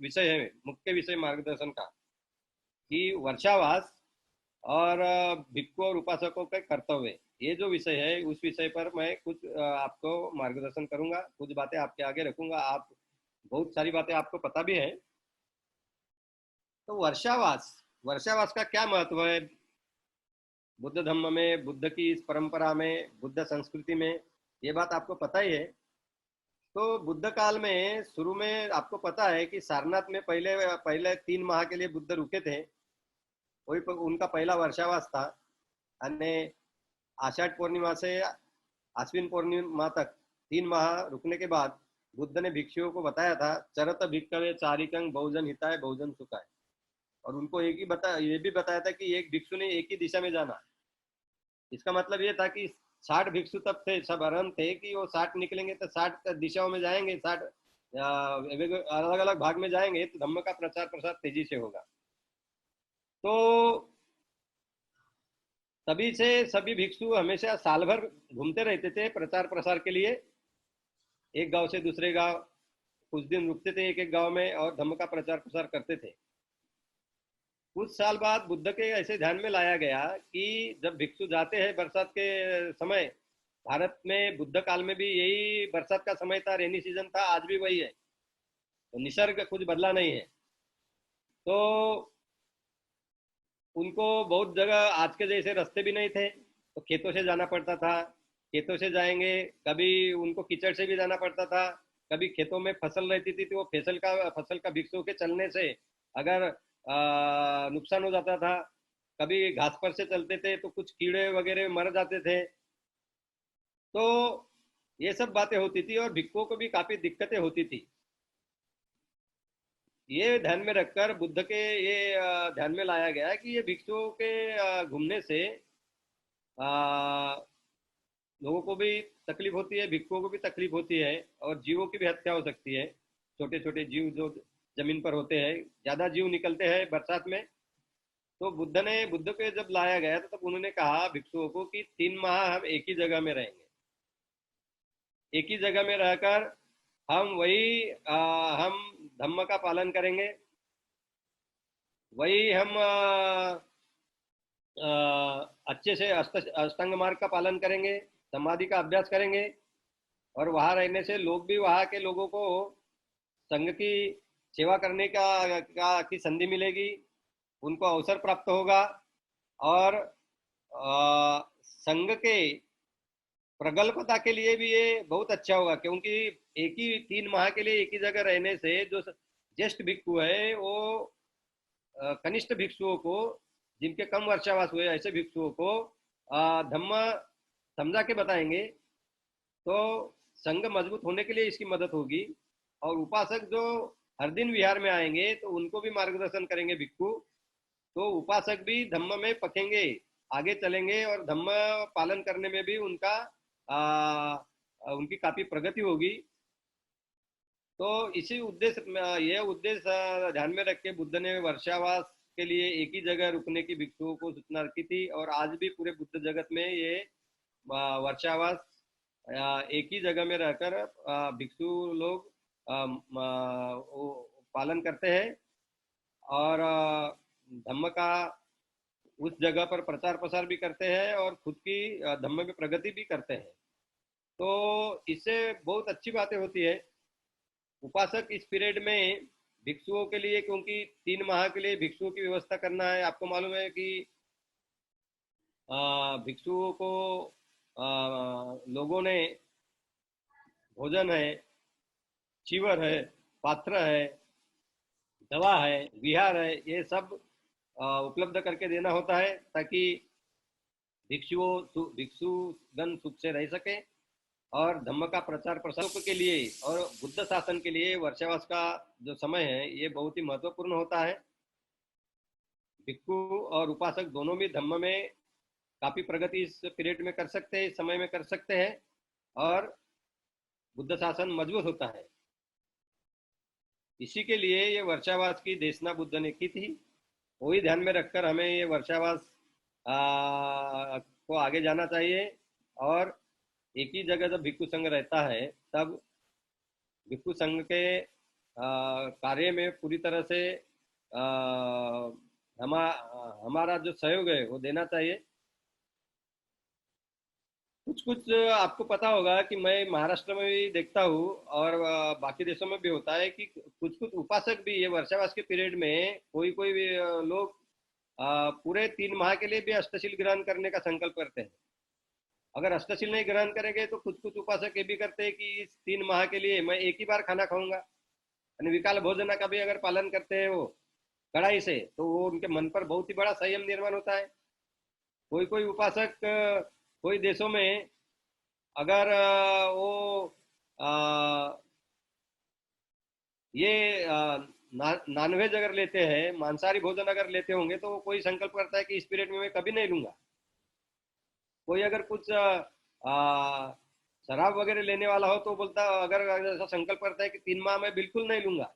विषय है, मुख्य विषय मार्गदर्शन का, कि वर्षावास और भिक्षु और उपासकों के कर्तव्य, ये जो विषय है उस विषय पर मैं कुछ आपको मार्गदर्शन करूंगा, कुछ बातें आपके आगे रखूंगा। आप बहुत सारी बातें आपको पता भी है। तो वर्षावास, वर्षावास का क्या महत्व है बुद्ध धर्म में, बुद्ध की इस परंपरा में, बुद्ध संस्कृति में, ये बात आपको पता ही है। तो बुद्ध काल में शुरू में आपको पता है कि सारनाथ में पहले पहले 3 माह के लिए बुद्ध रुके थे। वही उनका पहला वर्षावास था। અને आषाढ़ पूर्णिमा से आश्विन पूर्णिमा तक 3 माह रुकने के बाद बुद्ध ने भिक्षुओं को बताया था, चरत भिक्षवे चारिकं बहुजन हिताय बहुजन सुखाय। और उनको एक ही ये भी बताया था कि एक भिक्षु ने एक ही दिशा में जाना। इसका मतलब ये था कि 60 भिक्षु तब थे, सब अरन थे कि वो 60 निकलेंगे तो 60 दिशाओं में जाएंगे, 60 अलग अलग भाग में जाएंगे, तो धम्म का प्रचार प्रसार तेजी से होगा। तो तभी से सभी भिक्षु हमेशा साल भर घूमते रहते थे प्रचार प्रसार के लिए, एक गांव से दूसरे गांव, कुछ दिन रुकते थे एक एक गांव में और धम्म का प्रचार प्रसार करते थे। कुछ साल बाद बुद्ध के ऐसे ध्यान में लाया गया कि जब भिक्षु जाते हैं बरसात के समय, भारत में बुद्ध काल में भी यही बरसात का समय था, रेनी सीजन था, आज भी वही है, तो निसर्ग कुछ बदला नहीं है। तो उनको बहुत जगह आज के जैसे रास्ते भी नहीं थे, तो खेतों से जाना पड़ता था। खेतों से जाएंगे, कभी उनको कीचड़ से भी जाना पड़ता था, कभी खेतों में फसल रहती थी तो वो फसल का भिक्षुओं के चलने से अगर नुकसान हो जाता था। कभी घास पर से चलते थे तो कुछ कीड़े वगैरह मर जाते थे। तो ये सब बातें होती थी और भिक्षुओं को भी काफी दिक्कतें होती थी। ये ध्यान में रखकर बुद्ध के ये ध्यान में लाया गया कि ये भिक्षुओं के घूमने से लोगों को भी तकलीफ होती है, भिक्षुओं को भी तकलीफ होती है, और जीवों की भी हत्या हो सकती है। छोटे छोटे जीव जो जमीन पर होते हैं, ज्यादा जीव निकलते हैं बरसात में। तो बुद्ध को जब लाया गया तो तब उन्होंने कहा भिक्षुओं को कि 3 माह हम एक ही जगह में रहेंगे, एक ही जगह में रहकर हम धम्म का पालन करेंगे, वही हम अच्छे से अष्टांग मार्ग का पालन करेंगे, समाधि का अभ्यास करेंगे। और वहां रहने से लोग भी, वहां के लोगों को संघ की सेवा करने की संधि मिलेगी, उनको अवसर प्राप्त होगा। और संघ के प्रगल्भता के लिए भी ये बहुत अच्छा होगा, क्योंकि एक ही 3 माह के लिए एक ही जगह रहने से जो ज्येष्ठ भिक्षु है वो कनिष्ठ भिक्षुओं को, जिनके कम वर्षावास हुए ऐसे भिक्षुओं को धम्म समझा के बताएंगे, तो संघ मजबूत होने के लिए इसकी मदद होगी। और उपासक जो हर दिन विहार में आएंगे तो उनको भी मार्गदर्शन करेंगे भिक्षु, तो उपासक भी धम्म में पकेंगे, आगे चलेंगे, और धम्म पालन करने में भी उनकी काफी प्रगति होगी। तो इसी उद्देश्य, यह उद्देश्य ध्यान में रख के बुद्ध ने वर्षावास के लिए एक ही जगह रुकने की भिक्षुओं को सूचना रखी थी। और आज भी पूरे बुद्ध जगत में ये वर्षावास एक ही जगह में रहकर भिक्षु लोग पालन करते हैं, और धम्म का उस जगह पर प्रचार प्रसार भी करते हैं, और खुद की धम्म में प्रगति भी करते हैं। तो इससे बहुत अच्छी बातें होती है। उपासक इस पीरियड में भिक्षुओं के लिए, क्योंकि 3 माह के लिए भिक्षुओं की व्यवस्था करना है, आपको मालूम है कि भिक्षुओं को लोगों ने भोजन है, चीवर है, पात्र है, दवा है, विहार है, ये सब उपलब्ध करके देना होता है, ताकि भिक्षुगण सुख से रह सके। और धम्म का प्रचार प्रसार के लिए और बुद्ध शासन के लिए वर्षावास का जो समय है ये बहुत ही महत्वपूर्ण होता है। भिक्षु और उपासक दोनों भी धम्म में काफी प्रगति इस पीरियड में कर सकते हैं, इस समय में कर सकते हैं, और बुद्ध शासन मजबूत होता है। इसी के लिए ये वर्षावास की देशना बुद्ध ने की थी। वही ध्यान में रखकर हमें ये वर्षावास को आगे जाना चाहिए। और एक ही जगह जब भिक्षु संघ रहता है तब भिक्षु संघ के कार्य में पूरी तरह से हमारा जो सहयोग है वो देना चाहिए। कुछ कुछ आपको पता होगा कि मैं महाराष्ट्र में भी देखता हूँ और बाकी देशों में भी होता है कि कुछ कुछ उपासक भी ये वर्षावास के पीरियड में कोई कोई भी लोग पूरे 3 माह के लिए भी अष्टशील ग्रहण करने का संकल्प करते हैं। अगर अष्टशील नहीं ग्रहण करेंगे तो कुछ कुछ उपासक ये भी करते हैं कि इस 3 माह के लिए मैं एक ही बार खाना खाऊंगा, यानी विकाल भोजन का भी अगर पालन करते हैं वो कड़ाई से, तो वो उनके मन पर बहुत ही बड़ा संयम निर्माण होता है। कोई कोई उपासक कोई देशों में अगर वो आ, ये नॉनवेज अगर लेते हैं, मांसाहारी भोजन अगर लेते होंगे, तो कोई संकल्प करता है कि इस पीरियड में मैं कभी नहीं लूंगा। कोई अगर कुछ शराब वगैरह लेने वाला हो तो बोलता, अगर ऐसा संकल्प करता है कि 3 माह मैं बिल्कुल नहीं लूंगा,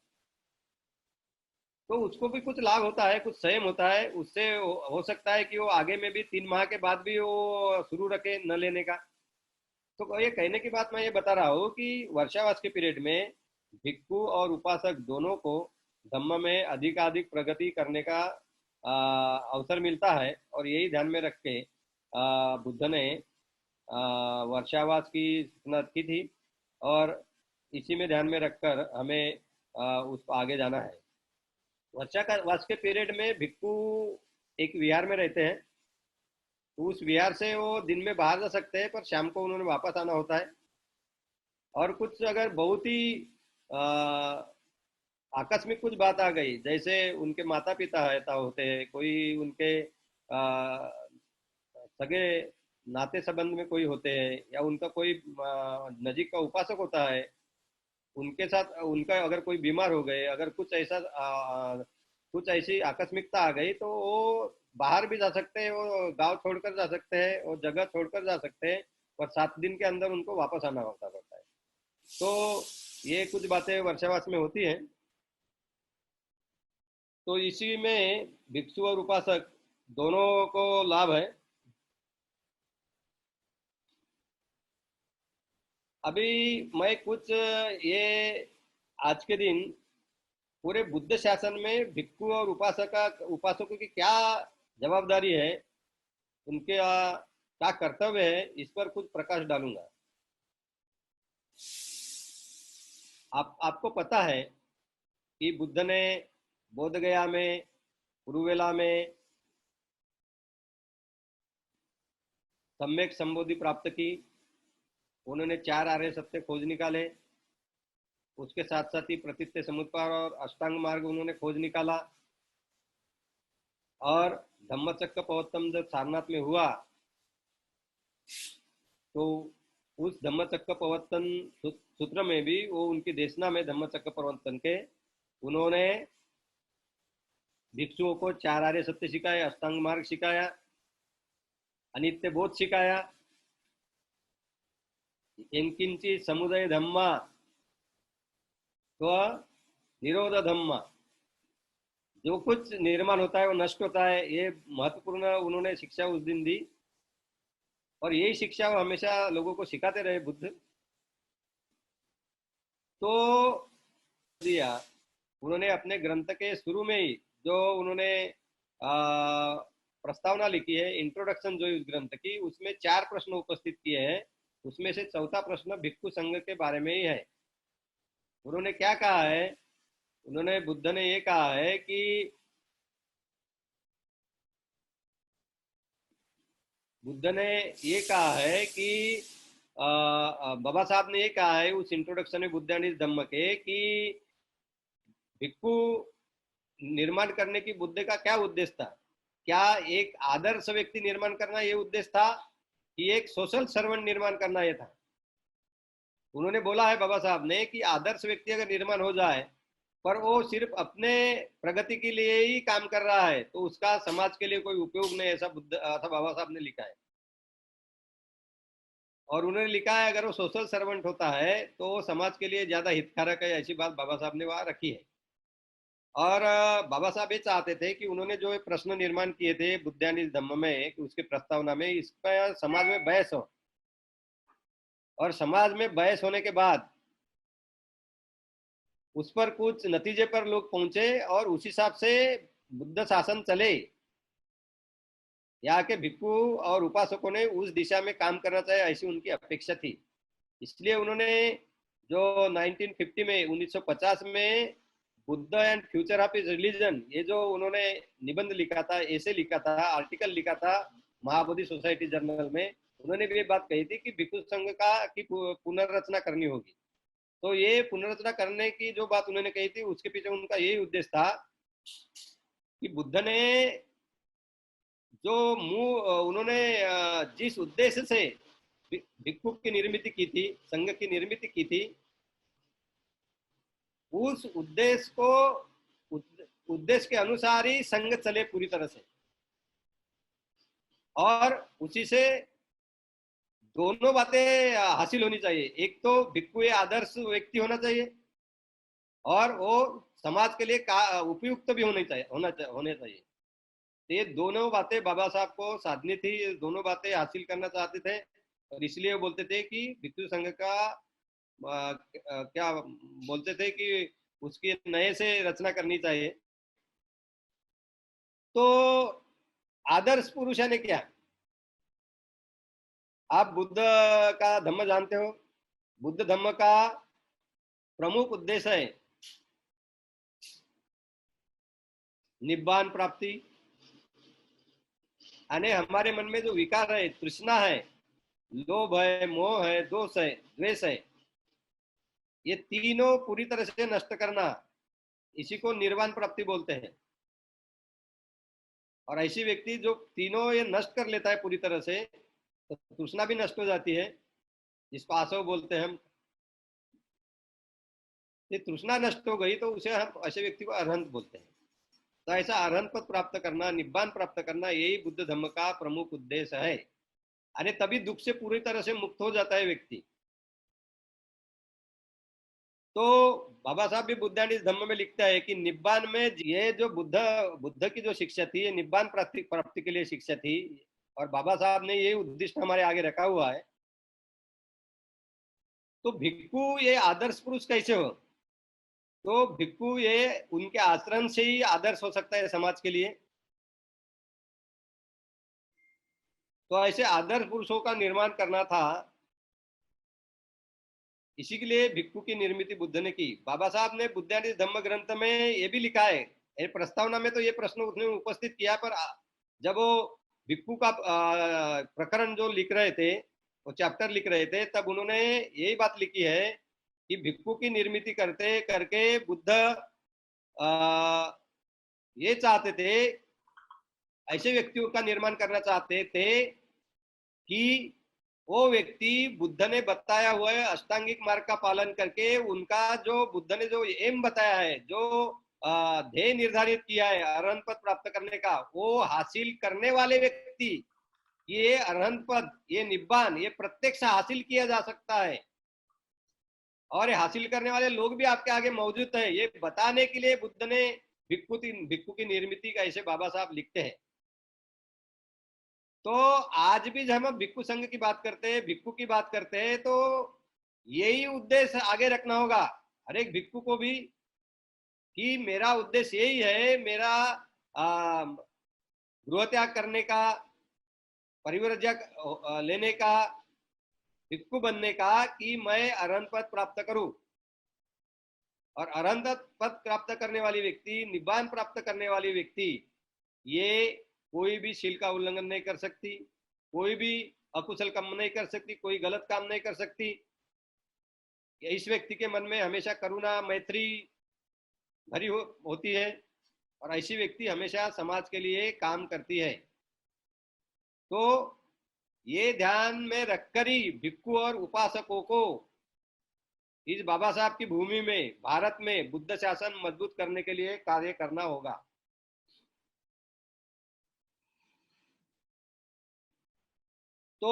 तो उसको भी कुछ लाभ होता है, कुछ संयम होता है, उससे हो सकता है कि वो आगे में भी 3 माह के बाद भी वो शुरू रखे न लेने का। तो ये कहने की बात मैं ये बता रहा हूँ कि वर्षावास के पीरियड में भिक्खु और उपासक दोनों को धम्म में अधिकाधिक प्रगति करने का अवसर मिलता है, और यही ध्यान में रख के बुद्ध ने वर्षावास की सूचना की थी, और इसी में ध्यान में रखकर हमें उसको आगे जाना है। वर्षा का वास के पीरियड में भिक्खु एक विहार में रहते हैं, तो उस विहार से वो दिन में बाहर जा सकते हैं, पर शाम को उन्होंने वापस आना होता है। और कुछ अगर बहुत ही अ, आकस्मिक कुछ बात आ गई, जैसे उनके माता पिता ऐसा होते हैं, कोई उनके सगे नाते संबंध में कोई होते हैं, या उनका कोई नजीक का उपासक होता है, उनके साथ उनका अगर कोई बीमार हो गए, अगर कुछ ऐसा कुछ ऐसी आकस्मिकता आ गई, तो वो बाहर भी जा सकते हैं, वो गांव छोड़कर जा सकते हैं, वो जगह छोड़कर जा सकते हैं, और 7 दिन के अंदर उनको वापस आना होता पड़ता है। तो ये कुछ बातें वर्षावास में होती हैं। तो इसी में भिक्षु और उपासक दोनों को लाभ है। अभी मैं कुछ ये आज के दिन पूरे बुद्ध शासन में भिक्षु और उपासकों की क्या जवाबदारी है, उनके क्या कर्तव्य है, इस पर कुछ प्रकाश डालूंगा। आपको पता है कि बुद्ध ने बोध गया में, कुरुवेला में सम्यक संबोधि प्राप्त की। उन्होंने 4 आर्य सत्य खोज निकाले, उसके साथ साथ ही प्रतित्य समुत्पाद और अष्टांग मार्ग उन्होंने खोज निकाला। और धम्मचक्र प्रवर्तन जब सारनाथ में हुआ, तो उस धम्मचक्र प्रवर्तन सूत्र में भी वो उनकी देशना में धम्मचक्र प्रवर्तन के उन्होंने भिक्षुओं को 4 आर्य सत्य सिखाए, अष्टांग मार्ग सिखाया, अनित्य बोध सिखाया, एंकिंची समुदय धम्मा स्व निरोध धम्मा, जो कुछ निर्माण होता है वो नष्ट होता है, ये महत्वपूर्ण उन्होंने शिक्षा उस दिन दी। और यही शिक्षा वो हमेशा लोगों को सिखाते रहे बुद्ध। तो दिया उन्होंने अपने ग्रंथ के शुरू में ही, जो उन्होंने प्रस्तावना लिखी है, इंट्रोडक्शन जो है उस ग्रंथ की, उसमें 4 प्रश्न उपस्थित किए हैं। उसमें से चौथा प्रश्न भिक्षु संघ के बारे में ही है। उन्होंने क्या कहा है? उन्होंने बुद्ध ने ये कहा है कि बुद्ध ने ये कहा है कि बाबा साहब ने ये कहा है उस इंट्रोडक्शन में बुद्ध एंड धम्म के, कि भिक्षु निर्माण करने की बुद्ध का क्या उद्देश्य था? क्या एक आदर्श व्यक्ति निर्माण करना ये उद्देश्य था, कि एक सोशल सर्वेंट निर्माण करना ये था? उन्होंने बोला है बाबा साहब ने कि आदर्श व्यक्ति अगर निर्माण हो जाए, पर वो सिर्फ अपने प्रगति के लिए ही काम कर रहा है, तो उसका समाज के लिए कोई उपयोग नहीं, ऐसा बाबा साहब ने लिखा है। और उन्होंने लिखा है अगर वो सोशल सर्वेंट होता है तो वो समाज के लिए ज्यादा हितकारक है, ऐसी बात बाबा साहब ने वहां रखी है। और बाबा साहब ये चाहते थे कि उन्होंने जो प्रश्न निर्माण किए थे बुद्धानिज धम्म में, कि उसके प्रस्तावना में, इसका समाज में बहस हो, और समाज में बहस होने के बाद उस पर कुछ नतीजे पर लोग पहुंचे और उस हिसाब से बुद्ध शासन चले। यहाँ के भिक्खु और उपासकों ने उस दिशा में काम करना चाहिए, ऐसी उनकी अपेक्षा थी। इसलिए उन्होंने जो 1950 में 1950 में Buddha and future of his religion, ये जो उन्होंने निबंध लिखा था, ऐसे लिखा था, आर्टिकल लिखा था महाबोधि सोसाइटी जर्नल में, उन्होंने भी ये बात कही थी कि भिक्षु संघ का की पुनर्रचना करनी होगी। तो ये पुनर्रचना करने की जो बात उन्होंने कही थी, उसके पीछे उनका यही उद्देश्य था कि बुद्ध ने जो उन्होंने जिस उद्देश्य से भिक्षु की निर्मित की थी, संघ की निर्मित की थी, उस उद्देश्य को उद्देश्य के अनुसार ही संघ चले पूरी तरह से, और उसी से दोनों बातें हासिल होनी चाहिए। एक तो भिक्षु आदर्श व्यक्ति होना चाहिए और वो समाज के लिए उपयुक्त भी होने चाहिए। तो ये दोनों बातें बाबा साहब को साधनी थी, ये दोनों बातें हासिल करना चाहते थे, और इसलिए बोलते थे कि भिक्षु संघ का क्या बोलते थे कि उसकी नए से रचना करनी चाहिए। तो आदर्श पुरुष यानी क्या? आप बुद्ध का धम्म जानते हो। बुद्ध धम्म का प्रमुख उद्देश्य है निब्बान प्राप्ति, यानी हमारे मन में जो विकार है, तृष्णा है, लोभ है, मोह है, दोष है, द्वेष है, ये तीनों पूरी तरह से नष्ट करना, इसी को निर्वाण प्राप्ति बोलते हैं। और ऐसी व्यक्ति जो तीनों ये नष्ट कर लेता है पूरी तरह से, तो तृष्णा भी नष्ट हो जाती है, जिसको आसव बोलते हैं हम। ये तृष्णा नष्ट हो गई तो उसे हम ऐसे व्यक्ति को अरहंत बोलते हैं। तो ऐसा अरहंत पद प्राप्त करना, निब्बान प्राप्त करना, यही बुद्ध धम्म का प्रमुख उद्देश्य है। अरे तभी दुख से पूरी तरह से मुक्त हो जाता है व्यक्ति। तो बाबा साहब भी बुद्धानी धम्म में लिखता है कि निब्बान में, ये जो बुद्ध की जो शिक्षा थी, ये निब्बान प्राप्ति के लिए शिक्षा थी, और बाबा साहब ने ये उद्देश्य हमारे आगे रखा हुआ है। तो भिक्खु ये आदर्श पुरुष कैसे हो? तो भिक्खु ये उनके आचरण से ही आदर्श हो सकता है समाज के लिए। तो ऐसे आदर्श पुरुषों का निर्माण करना था, इसी के लिए भिक्षु की निर्मित बुद्ध ने की। बाबा साहब ने बुद्धानी धम्म ग्रंथ में ये भी लिखा है, प्रस्तावना में तो ये प्रश्न उसने उपस्थित किया, पर जब वो भिक्षु का प्रकरण जो लिख रहे थे, वो चैप्टर लिख रहे थे, तब उन्होंने यही बात लिखी है कि भिक्षु की निर्मित करते करके बुद्ध ये चाहते थे, ऐसे व्यक्तियों का निर्माण करना चाहते थे कि वो व्यक्ति बुद्ध ने बताया हुआ है अष्टांगिक मार्ग का पालन करके, उनका जो बुद्ध ने जो एम बताया है, जो ध्येय निर्धारित किया है अरहंत पद प्राप्त करने का, वो हासिल करने वाले व्यक्ति, ये अरहंत पद, ये निब्बान, ये प्रत्यक्ष हासिल किया जा सकता है, और ये हासिल करने वाले लोग भी आपके आगे मौजूद है, ये बताने के लिए बुद्ध ने भिक्षु की निर्मित का, ऐसे बाबा साहब लिखते हैं। तो आज भी जब हम भिक्षु संघ की बात करते हैं, भिक्षु की बात करते हैं, तो यही उद्देश्य आगे रखना होगा हर एक भिक्षु को भी, कि मेरा उद्देश्य यही है, मेरा गृह त्याग करने का, परिव्रज्य लेने का, भिक्षु बनने का, कि मैं अरहंत पद प्राप्त करूं। और अरहंत पद प्राप्त करने वाली व्यक्ति, निब्बान प्राप्त करने वाली व्यक्ति, ये कोई भी शील का उल्लंघन नहीं कर सकती, कोई भी अकुशल काम नहीं कर सकती, कोई गलत काम नहीं कर सकती। इस व्यक्ति के मन में हमेशा करुणा, मैत्री भरी होती है, और ऐसी व्यक्ति हमेशा समाज के लिए काम करती है। तो ये ध्यान में रखकर ही भिक्षु और उपासकों को इस बाबा साहब की भूमि में, भारत में बुद्ध शासन मजबूत करने के लिए कार्य करना होगा। तो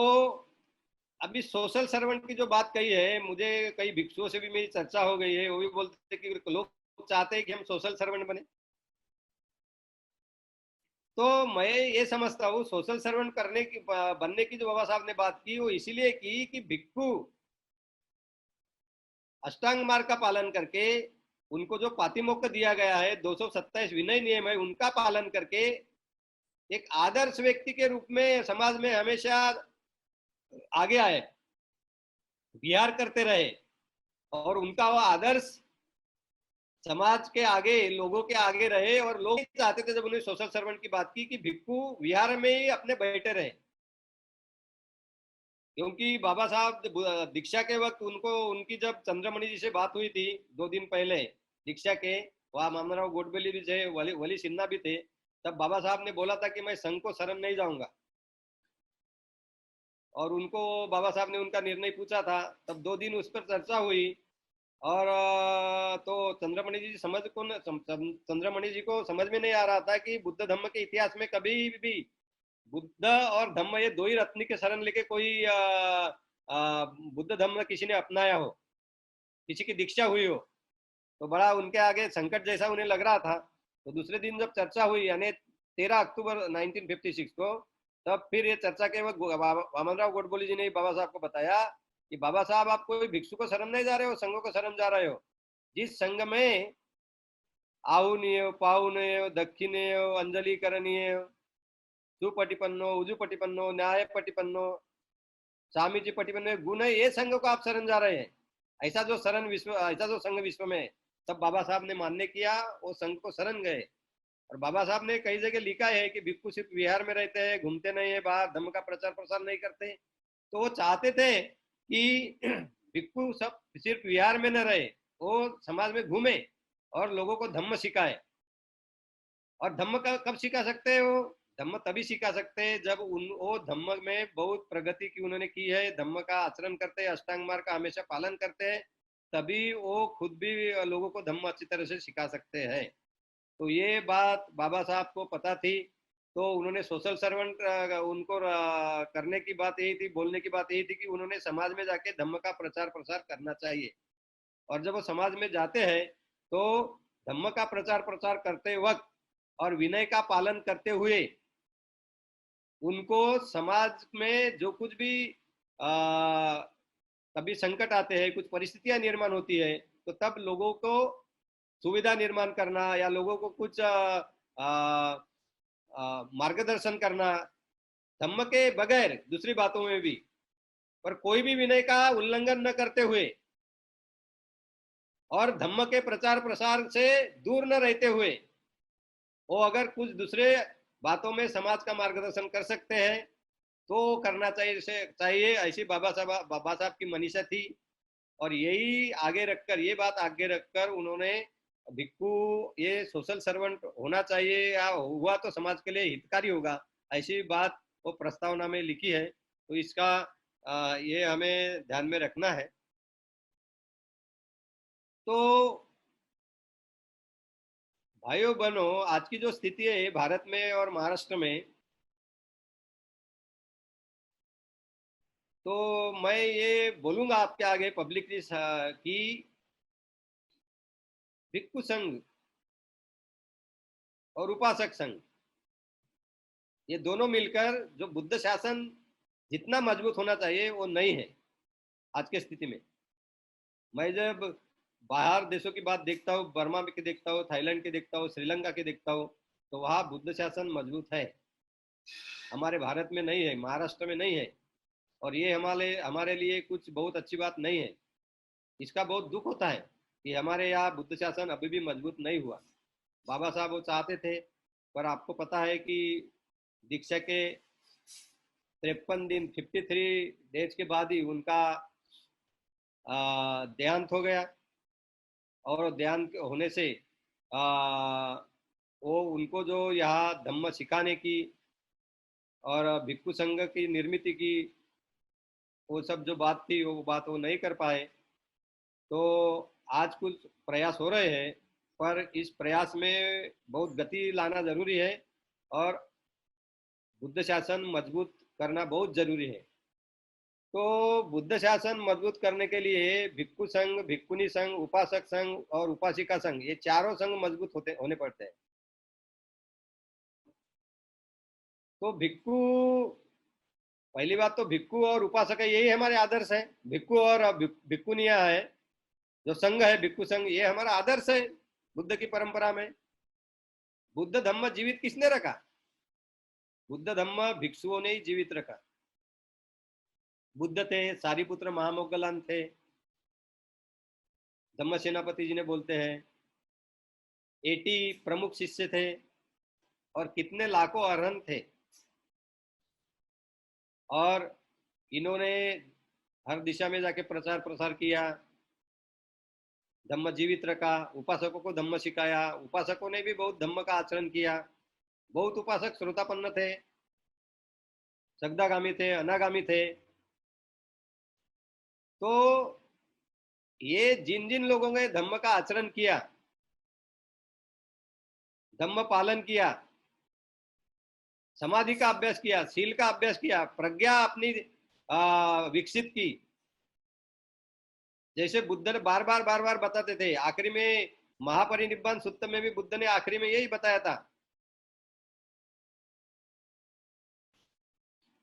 अभी सोशल सर्वेंट की जो बात कही है, मुझे कई भिक्षुओं से भी मेरी चर्चा हो गई है, वो भी बोलते हैं कि लोग चाहते हैं कि हम सोशल सर्वेंट बने। तो मैं ये समझता हूँ सोशल सर्वेंट बनने की जो बाबा साहब ने बात की, वो इसीलिए की कि भिक्षु अष्टांग मार्ग का पालन करके उनको जो पातिमोक्ष दिया गया है, 227 विनय नियम है, उनका पालन करके एक आदर्श व्यक्ति के रूप में समाज में हमेशा आगे आए, विहार करते रहे, और उनका वो आदर्श समाज के आगे, लोगों के आगे रहे। और लोग चाहते थे, जब उन्हें सोशल सर्वेंट की बात की, कि भिक्खू विहार में ही अपने बैठे रहे, क्योंकि बाबा साहब दीक्षा के वक्त उनको, उनकी जब चंद्रमणि जी से बात हुई थी 2 दिन पहले दीक्षा के, वहां मामराव गोडबोले भी थे, वली सिन्हा भी थे, तब बाबा साहब ने बोला था कि मैं संघ को शरण नहीं जाऊंगा। और उनको बाबा साहब ने उनका निर्णय पूछा था, तब 2 दिन उस पर चर्चा हुई। और तो चंद्रमणि जी समझ को चंद्रमणि जी को समझ में नहीं आ रहा था कि बुद्ध धम्म के इतिहास में कभी भी बुद्ध और धम्म, ये दो ही रत्न के शरण लेके कोई बुद्ध धम्म किसी ने अपनाया हो, किसी की दीक्षा हुई हो। तो बड़ा उनके आगे संकट जैसा उन्हें लग रहा था। तो दूसरे दिन जब चर्चा हुई, यानी 13 अक्टूबर 1956 को, तब फिर ये चर्चा के वक्त वामनराव गोडबोले जी ने बाबा साहब को बताया कि बाबा साहब, आप कोई भिक्षु को शरण नहीं जा रहे हो, संघों को शरण जा रहे हो। जिस संघ में आहुनीय, पाहुनीय, दक्षिणेय, अंजलि करणीय, सुपटिपन्नो, उजुपटिपन्नो, न्याय पटिपन्नो, स्वामी जी पटिपन्नो गुण है, ये संघ को आप शरण जा रहे हैं। ऐसा जो शरण विश्व, ऐसा जो संघ विश्व में, तब बाबा साहब ने मान्य किया, वो संघ को शरण गए। और बाबा साहब ने कई जगह लिखा है कि भिक्षु सिर्फ विहार में रहते हैं, घूमते नहीं है बाहर, धम्म का प्रचार प्रसार नहीं करते। तो वो चाहते थे कि भिक्षु सब सिर्फ विहार में न रहे, वो समाज में घूमे और लोगों को धम्म सिखाए। और धम्म का कब सिखा सकते हैं वो? धम्म तभी सिखा सकते हैं जब वो धम्म में बहुत प्रगति की उन्होंने की है, धम्म का आचरण करते हैं, अष्टांग मार्ग का हमेशा पालन करते हैं, तभी वो खुद भी लोगों को धम्म अच्छी तरह से सिखा सकते हैं। तो ये बात बाबा साहब को पता थी। तो उन्होंने सोशल सर्वेंट उनको करने की बात यही थी, बोलने की बात यही थी कि उन्होंने समाज में जाके धम्म का प्रचार प्रसार करना चाहिए। और जब वो समाज में जाते हैं, तो धम्म का प्रचार प्रसार करते वक्त और विनय का पालन करते हुए उनको समाज में जो कुछ भी कभी संकट आते हैं, कुछ परिस्थितियां निर्माण होती है, तो तब लोगों को सुविधा निर्माण करना या लोगों को कुछ मार्गदर्शन करना, धम्म के बगैर दूसरी बातों में भी, पर कोई भी विनय का उल्लंघन न करते हुए और धम्म के प्रचार प्रसार से दूर न रहते हुए, वो अगर कुछ दूसरे बातों में समाज का मार्गदर्शन कर सकते हैं तो करना चाहिए। ऐसी बाबा साहब की मनीषा थी। और यही आगे रखकर, ये बात आगे रखकर उन्होंने भिक्खू ये सोशल सर्वेंट होना चाहिए, या हुआ तो समाज के लिए हितकारी होगा, ऐसी बात वो प्रस्तावना में लिखी है। तो इसका ये हमें ध्यान में रखना है। तो भाइयों बहनों, आज की जो स्थिति है भारत में और महाराष्ट्र में, तो मैं ये बोलूंगा आपके आगे पब्लिकली कि भिक्खु संघ और उपासक संघ, ये दोनों मिलकर जो बुद्ध शासन जितना मजबूत होना चाहिए वो नहीं है आज की स्थिति में। मैं जब बाहर देशों की बात देखता हूँ, बर्मा की देखता हूँ, थाईलैंड की देखता हूँ, श्रीलंका की देखता हूँ, तो वहाँ बुद्ध शासन मजबूत है। हमारे भारत में नहीं है, महाराष्ट्र में नहीं है। और ये हमारे हमारे लिए कुछ बहुत अच्छी बात नहीं है। इसका बहुत दुख होता है कि हमारे यहाँ बुद्ध शासन अभी भी मजबूत नहीं हुआ। बाबा साहब वो चाहते थे, पर आपको पता है कि दीक्षा के 53 दिन, 53 डेज के बाद ही उनका देहांत हो गया। और देहांत होने से आ, वो उनको जो यहाँ धम्म सिखाने की और भिक्षु संघ की निर्मित की, वो सब जो बात थी, वो बात वो नहीं कर पाए। तो आज कुछ प्रयास हो रहे हैं, पर इस प्रयास में बहुत गति लाना जरूरी है और बुद्ध शासन मजबूत करना बहुत जरूरी है। तो बुद्ध शासन मजबूत करने के लिए भिक्षु संघ, भिक्षुनी संघ, उपासक संघ और उपासिका संघ, ये चारों संघ मजबूत होने पड़ते हैं। तो भिक्षु, पहली बात तो भिक्षु और उपासक, यही हमारे आदर्श है। भिक्षु और भिक्षुनिया है, जो संघ है भिक्षु संघ, ये हमारा आदर्श है बुद्ध की परंपरा में। बुद्ध धम्म जीवित किसने रखा? बुद्ध धम्म भिक्षुओं ने ही जीवित रखा। बुद्ध थे, सारिपुत्र महामोग्गलान थे, धम्म सेनापति जी ने बोलते हैं, 80 प्रमुख शिष्य थे और कितने लाखों अरहंत थे। और इन्होंने हर दिशा में जाके प्रचार प्रसार किया, धम्म जीवित रखा, उपासकों को धम्म सिखाया। उपासकों ने भी बहुत धम्म का आचरण किया। बहुत उपासक श्रोतापन्न थे, सगदागामी थे, अनागामी थे। तो ये जिन जिन लोगों ने धम्म का आचरण किया, धम्म पालन किया, समाधि का अभ्यास किया, शील का अभ्यास किया, प्रज्ञा अपनी विकसित की, जैसे बुद्ध ने बार बार बताते थे। आखिरी में महापरिनिब्बाण सूत्र में भी बुद्ध ने आखिरी में यही बताया था।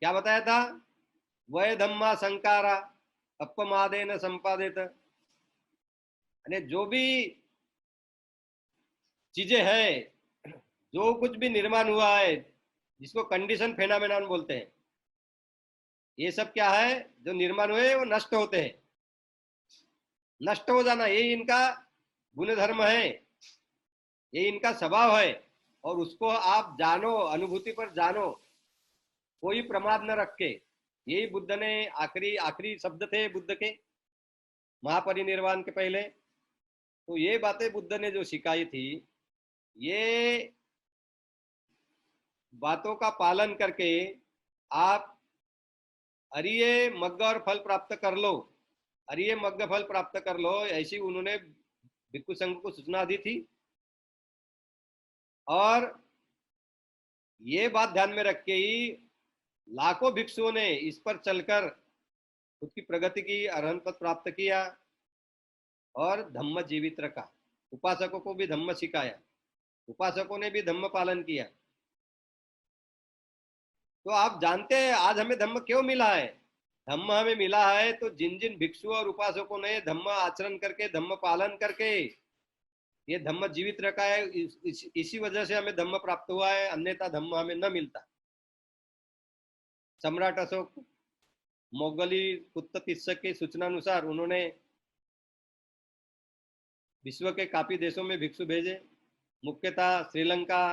क्या बताया था? वय धम्मा संकारा अपमादेन संपादित। जो भी चीजें है, जो कुछ भी निर्माण हुआ है, जिसको कंडीशन फेनामेनॉन बोलते हैं, ये सब क्या है? जो निर्माण हुए वो नष्ट होते हैं। नष्ट हो जाना यही इनका गुण धर्म है, ये इनका स्वभाव है। और उसको आप जानो, अनुभूति पर जानो, कोई प्रमाद न रख के। यही बुद्ध ने आखिरी आखिरी शब्द थे बुद्ध के महापरिनिर्वाण के पहले। तो ये बातें बुद्ध ने जो सिखाई थी, ये बातों का पालन करके आप अरिय मग्ग और फल प्राप्त कर लो, अरिय मग्ग फल प्राप्त कर लो, ऐसी उन्होंने भिक्षु संघ को सूचना दी थी। और ये बात ध्यान में रख के ही लाखों भिक्षुओं ने इस पर चलकर खुद की प्रगति की, अरहंत पद प्राप्त किया और धम्म जीवित रखा। उपासकों को भी धम्म सिखाया, उपासकों ने भी धम्म पालन किया। तो आप जानते हैं आज हमें धम्म क्यों मिला है? धम्म हमें मिला है तो जिन जिन भिक्षुओं और उपासकों ने धम्म आचरण करके, धम्म पालन करके ये धम्म जीवित रखा है, इसी वजह से हमें धम्म प्राप्त हुआ है, अन्यथा धम्म हमें न मिलता। सम्राट अशोक मोगली कुत्ततिस्सक की सूचना अनुसार उन्होंने विश्व के काफी देशों में भिक्षु भेजे, मुख्यतः श्रीलंका,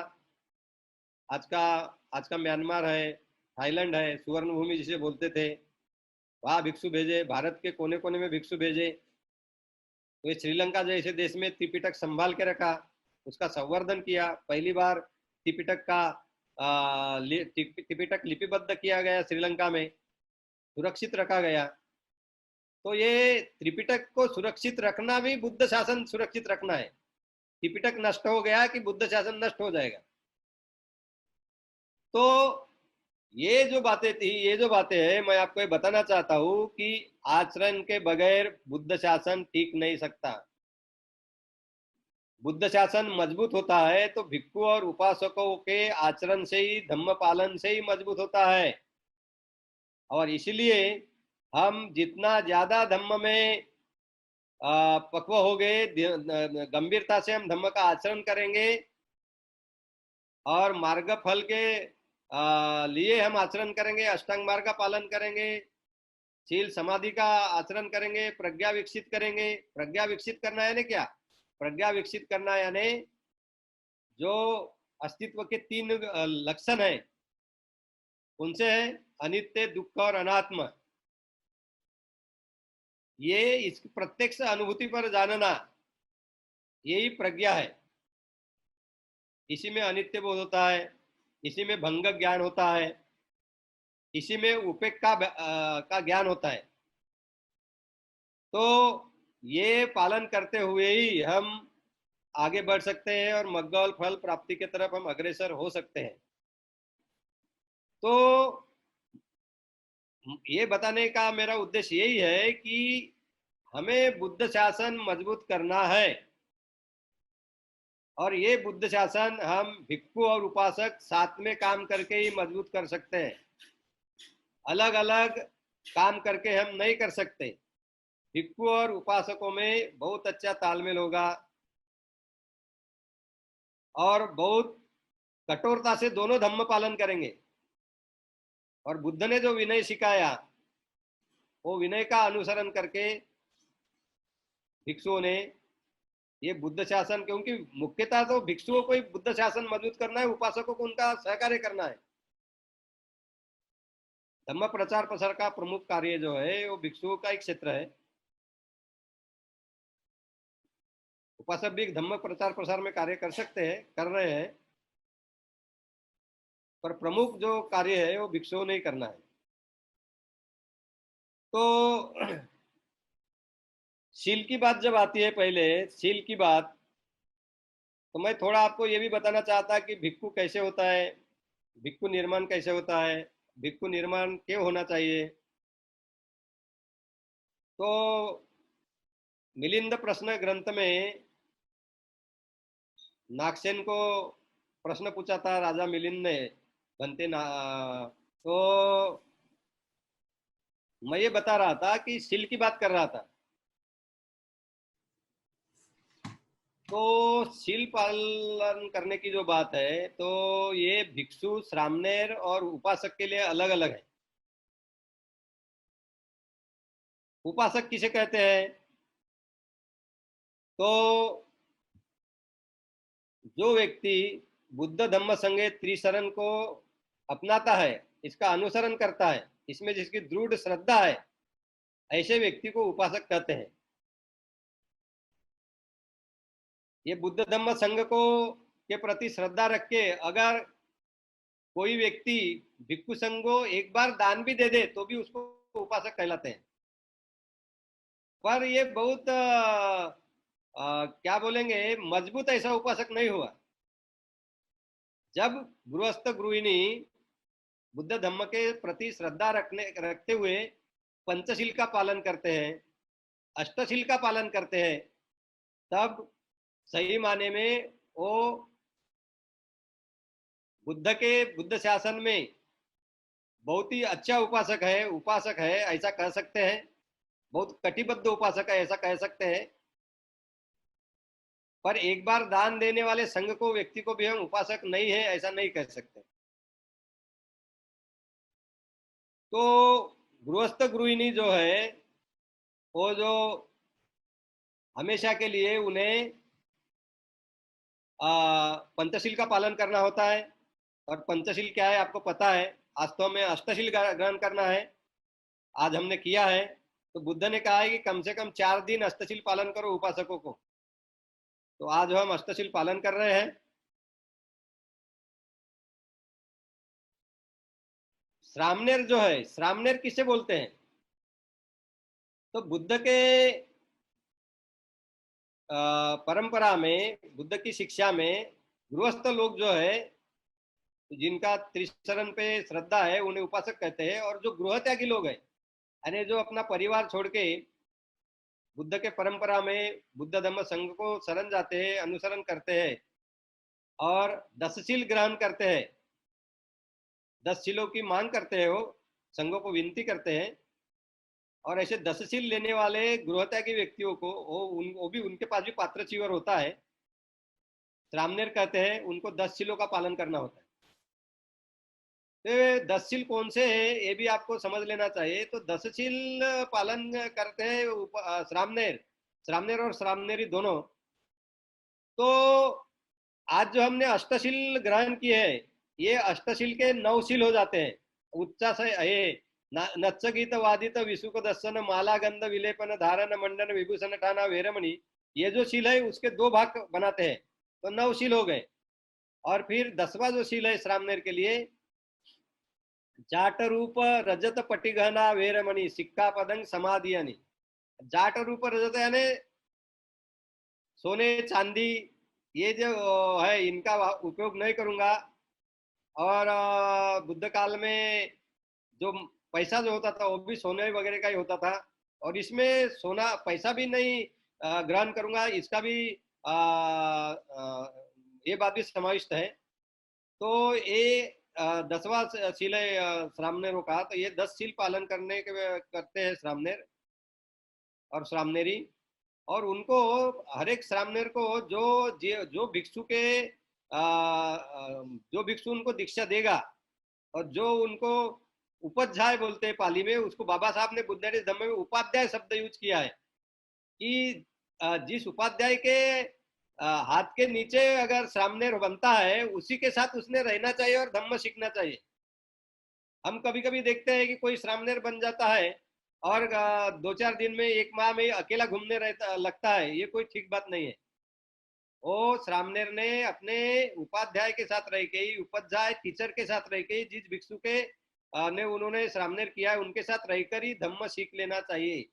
आज का म्यांमार है, थाईलैंड है, सुवर्ण भूमि जिसे बोलते थे, वहां भिक्षु भेजे। भारत के कोने कोने में भिक्षु भेजे। तो ये श्रीलंका जैसे देश में त्रिपिटक संभाल के रखा, उसका संवर्धन किया। पहली बार त्रिपिटक का त्रिपिटक लिपिबद्ध किया गया, श्रीलंका में सुरक्षित रखा गया। तो ये त्रिपिटक को सुरक्षित रखना भी बुद्ध शासन सुरक्षित रखना है। त्रिपिटक नष्ट हो गया कि बुद्ध शासन नष्ट हो जाएगा। तो ये जो बातें थी, ये जो बातें हैं, मैं आपको ये बताना चाहता हूं कि आचरण के बगैर बुद्ध शासन टिक नहीं सकता। बुद्ध शासन मजबूत होता है तो भिक्षु और उपासकों के आचरण से ही, धम्म पालन से ही मजबूत होता है। और इसलिए हम जितना ज्यादा धम्म में पक्व हो गए, गंभीरता से हम धम्म का आचरण करेंगे और मार्ग फल के लिए हम आचरण करेंगे, अष्टांग मार्ग का पालन करेंगे, शील समाधि का आचरण करेंगे, प्रज्ञा विकसित करेंगे। प्रज्ञा विकसित करना है ना, क्या प्रज्ञा विकसित करना, यानी जो अस्तित्व के 3 लक्षण है, उनसे है अनित्य, दुख और अनात्म। ये इस प्रत्यक्ष अनुभूति पर जानना, यही प्रज्ञा है। इसी में अनित्य बोध होता है, इसी में भंग ज्ञान होता है, इसी में उपेक्षा का ज्ञान होता है। तो ये पालन करते हुए ही हम आगे बढ़ सकते हैं और मग्ग और फल प्राप्ति की तरफ हम अग्रसर हो सकते हैं। तो ये बताने का मेरा उद्देश्य यही है कि हमें बुद्ध शासन मजबूत करना है, और ये बुद्ध शासन हम भिक्षु और उपासक साथ में काम करके ही मजबूत कर सकते हैं। अलग अलग काम करके हम नहीं कर सकते। भिक्षु और उपासकों में बहुत अच्छा तालमेल होगा और बहुत कठोरता से दोनों धम्म पालन करेंगे। और बुद्ध ने जो विनय सिखाया वो विनय का अनुसरण करके भिक्षुओं ने ये बुद्ध शासन, क्योंकि मुख्यतः तो भिक्षुओं को ही बुद्ध शासन मजबूत करना है, उपासकों को उनका सहकार्य करना है। धम्म प्रचार प्रसार का प्रमुख कार्य जो है वो भिक्षुओं का एक क्षेत्र है। उपासक भी धम्म प्रचार प्रसार में कार्य कर सकते हैं, कर रहे हैं, पर प्रमुख जो कार्य है वो भिक्षुओं ने ही करना है। तो शील की बात जब आती है, पहले शील की बात, तो मैं थोड़ा आपको ये भी बताना चाहता कि भिक्षु कैसे होता है, भिक्षु निर्माण कैसे होता है, भिक्षु निर्माण क्यों होना चाहिए। तो मिलिंद प्रश्न ग्रंथ में नागसेन को प्रश्न पूछा था राजा मिलिंद ने, बनते ना। तो मैं ये बता रहा था कि शील की बात कर रहा था। तो शील पालन करने की जो बात है, तो ये भिक्षु, श्रामणेर और उपासक के लिए अलग अलग है। उपासक किसे कहते हैं? तो जो व्यक्ति बुद्ध धम्म संघ त्रिशरण को अपनाता है, इसका अनुसरण करता है, इसमें जिसकी दृढ़ श्रद्धा है, ऐसे व्यक्ति को उपासक कहते हैं। ये बुद्ध धम्म संघ को के प्रति श्रद्धा रख के अगर कोई व्यक्ति भिक्षु संघ को एक बार दान भी दे दे तो भी उसको उपासक कहलाते हैं। पर ये बहुत क्या बोलेंगे, मजबूत ऐसा उपासक नहीं हुआ। जब गृहस्थ गृहिणी बुद्ध धम्म के प्रति श्रद्धा रखते हुए पंचशील का पालन करते हैं, अष्टशील का पालन करते हैं, तब सही माने में वो बुद्ध शासन में बहुत ही अच्छा उपासक है ऐसा कह सकते हैं। बहुत कटिबद्ध उपासक है ऐसा कह सकते हैं। पर एक बार दान देने वाले संघ को, व्यक्ति को भी हम उपासक नहीं है ऐसा नहीं कह सकते। तो गृहस्थ गृहिणी जो है वो जो हमेशा के लिए उन्हें पंचशील का पालन करना होता है। और पंचशील क्या है आपको पता है, वास्तव में अष्टशील ग्रहण करना है। आज हमने किया है। तो बुद्ध ने कहा है कि कम से कम 4 दिन अष्टशील पालन करो उपासकों को। तो आज हम अष्टशील पालन कर रहे हैं। श्रामणेर जो है, श्रामणेर किसे बोलते हैं? तो बुद्ध के परंपरा में, बुद्ध की शिक्षा में गृहस्थ लोग जो है, जिनका त्रिशरण पे श्रद्धा है, उन्हें उपासक कहते हैं। और जो गृह त्यागी लोग हैं, यानी जो अपना परिवार छोड़ के बुद्ध के परंपरा में बुद्ध धम्म संघ को शरण जाते हैं, अनुसरण करते हैं और 10 शील ग्रहण करते हैं, 10 शीलों की मांग करते हैं, वो संघों को विनती करते हैं। और ऐसे 10 शील लेने वाले गृह त्यागी व्यक्तियों को वो भी उनके पास भी पात्र चीवर होता है, श्रामणेर कहते हैं, उनको 10 शीलों का पालन करना होता है। तो 10 शील कौन से हैं ये भी आपको समझ लेना चाहिए। तो 10 शील पालन करते हैं श्रामणेर, श्रामणेर और श्रामणेरी दोनों। तो आज जो हमने अष्टशील ग्रहण किए हैं, ये अष्टशील के 9 शील हो जाते हैं। उच्चास ये नत्स गीत वादित विसुक दर्शन माला गंध विलेपन धारण मंडन विभूषण ठाना वेरमणि, ये जो शील है उसके 2 भाग बनाते हैं, तो 9 शील हो गए। और फिर 10वां जो शील है श्रामणेर के लिए, जाट रूप रजत पटिगहना वेरमणि सिक्का पदंग समाधियानी। जाट रूप रजत यानी सोने चांदी, ये जो है इनका उपयोग नहीं करूंगा। और बुद्ध काल में जो पैसा जो होता था वो भी सोने वगैरह का ही होता था। और इसमें सोना पैसा भी नहीं ग्रहण करूंगा, इसका भी ये बात भी समाविष्ट है। तो ये 10वां शील है श्रामणेरों का। तो ये 10 शील पालन करते हैं श्रामणेर। और श्रामनेरी, और उनको हर एक श्रामनेर को जो भिक्षु के जो भिक्षु उनको दीक्षा देगा और जो उनको उपध्याय बोलते हैं पाली में, उसको बाबा साहब ने बुद्धि धम्म में उपाध्याय शब्द यूज किया है कि जिस उपाध्याय के हाथ के नीचे अगर श्रामनेर बनता है उसी के साथ उसने रहना चाहिए और धम्म सीखना चाहिए। हम कभी कभी देखते हैं कि कोई श्रामनेर बन जाता है और 2-4 दिन में, 1 माह में अकेला घूमने रहता लगता है, ये कोई ठीक बात नहीं है। वो श्रामनेर ने अपने उपाध्याय के साथ रह के ही, उपाध्याय टीचर के साथ रह के ही, जिस भिक्षु के ने उन्होंने श्रामनेर किया है उनके साथ रहकर ही धम्म सीख लेना चाहिए,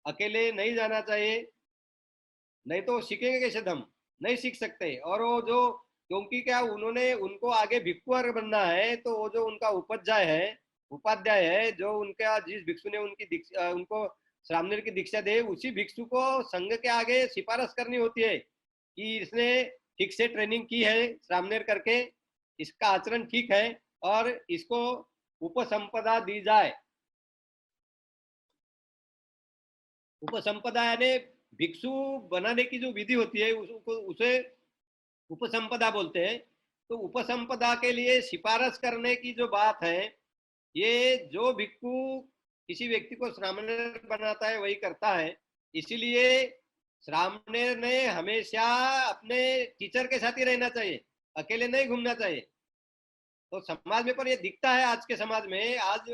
अकेले नहीं जाना चाहिए। नहीं तो सीखेंगे कैसे धम्म, नहीं सीख सकते। और वो जो, क्योंकि क्या उन्होंने, उनको आगे भिक्षु बनना है, तो वो जो उनका उपाध्याय है, जो उनका जिस भिक्षु ने उनको श्रामनेर की दीक्षा दे, उसी भिक्षु को संघ के आगे सिफारिश करनी होती है कि इसने ठीक से ट्रेनिंग की है श्रामनेर करके, इसका आचरण ठीक है और इसको उपसंपदा दी जाए। उपसंपदा यानी भिक्षु बनाने की जो विधि होती है उसे उपसंपदा बोलते हैं। तो उपसंपदा के लिए सिफारिश करने की जो बात है, ये जो भिक्षु किसी व्यक्ति को श्रामनेर बनाता है वही करता है। इसीलिए श्रामनेर ने हमेशा अपने टीचर के साथ ही रहना चाहिए, अकेले नहीं घूमना चाहिए। तो समाज में पर ये दिखता है, आज के समाज में, आज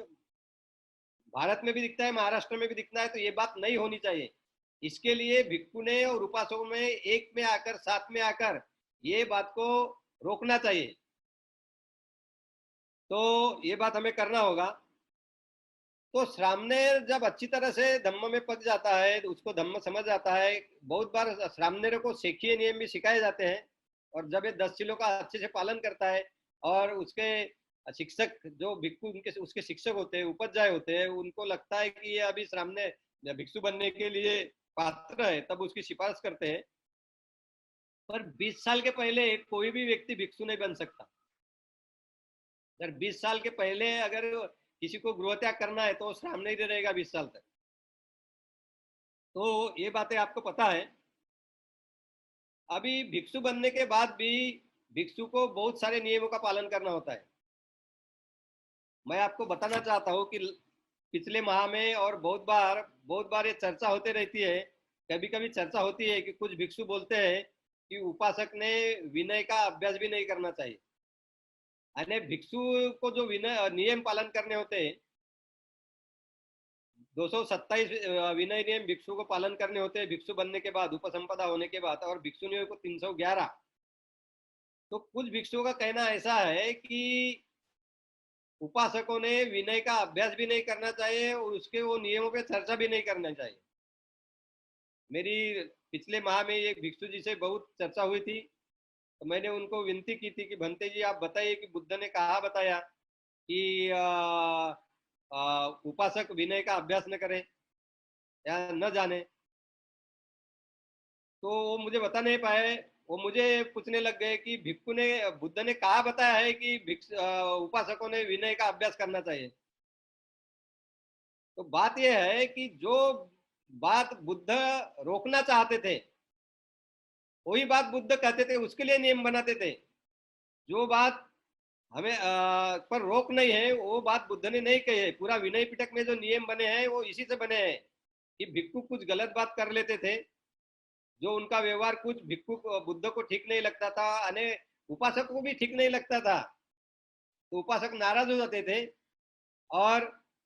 भारत में भी दिखता है, महाराष्ट्र में भी दिखता है। तो ये बात नहीं होनी चाहिए। इसके लिए भिक्षु ने और उपासकों में एक में आकर, साथ में आकर ये बात को रोकना चाहिए। तो ये बात हमें करना होगा। तो श्रामनेर जब अच्छी तरह से धम्म में पक जाता है, उसको धम्म समझ आता है, बहुत बार श्रामनेर को शेखीय नियम भी सिखाए जाते हैं, और जब ये 10 किलो का अच्छे से पालन करता है और उसके शिक्षक जो भिक्षु उनके उसके शिक्षक होते हैं, उपाध्याय होते हैं, उनको लगता है कि ये अभी श्रामनेर भिक्षु बनने के लिए पात्र है, तब उसकी सिफारिश करते हैं। पर 20 साल के पहले कोई भी व्यक्ति भिक्षु नहीं बन सकता। अगर 20 साल के पहले अगर किसी को गृह त्याग करना है तो श्रामनेर रहेगा 20 साल तक। तो ये बातें आपको पता है। अभी भिक्षु बनने के बाद भी भिक्षु को बहुत सारे नियमों का पालन करना होता है। मैं आपको बताना चाहता हूँ कि पिछले माह में और बहुत बार ये चर्चा होती रहती है, कभी कभी चर्चा होती है कि कुछ भिक्षु बोलते हैं कि उपासक ने विनय का अभ्यास भी नहीं करना चाहिए। यानी भिक्षु को जो विनय नियम पालन करने होते हैं, 227 विनय नियम भिक्षु को पालन करने होते हैं भिक्षु बनने के बाद, उपसंपदा होने के बाद, और भिक्षुनियों को 311। तो कुछ भिक्षुओं का कहना ऐसा है कि उपासकों ने विनय का अभ्यास भी नहीं करना चाहिए और उसके वो नियमों पे चर्चा भी नहीं करना चाहिए। मेरी पिछले माह में एक भिक्षु जी से बहुत चर्चा हुई थी, तो मैंने उनको विनती की थी कि भंते जी आप बताइए कि बुद्ध ने कहा बताया कि उपासक विनय का अभ्यास न करे या न जाने। तो वो मुझे बता नहीं पाए। वो मुझे पूछने लग गए कि भिक्षु ने, बुद्ध ने कहा बताया है कि उपासकों ने विनय का अभ्यास करना चाहिए। तो बात यह है कि जो बात बुद्ध रोकना चाहते थे वही बात बुद्ध कहते थे, उसके लिए नियम बनाते थे। जो बात हमें पर रोक नहीं है वो बात बुद्ध ने नहीं कही है। पूरा विनय पिटक में जो नियम बने हैं वो इसी से बने हैं कि भिक्षु कुछ गलत बात कर लेते थे, जो उनका व्यवहार कुछ भिक्षु बुद्ध को ठीक नहीं लगता था, यानी उपासक को भी ठीक नहीं लगता था, तो उपासक नाराज हो जाते थे और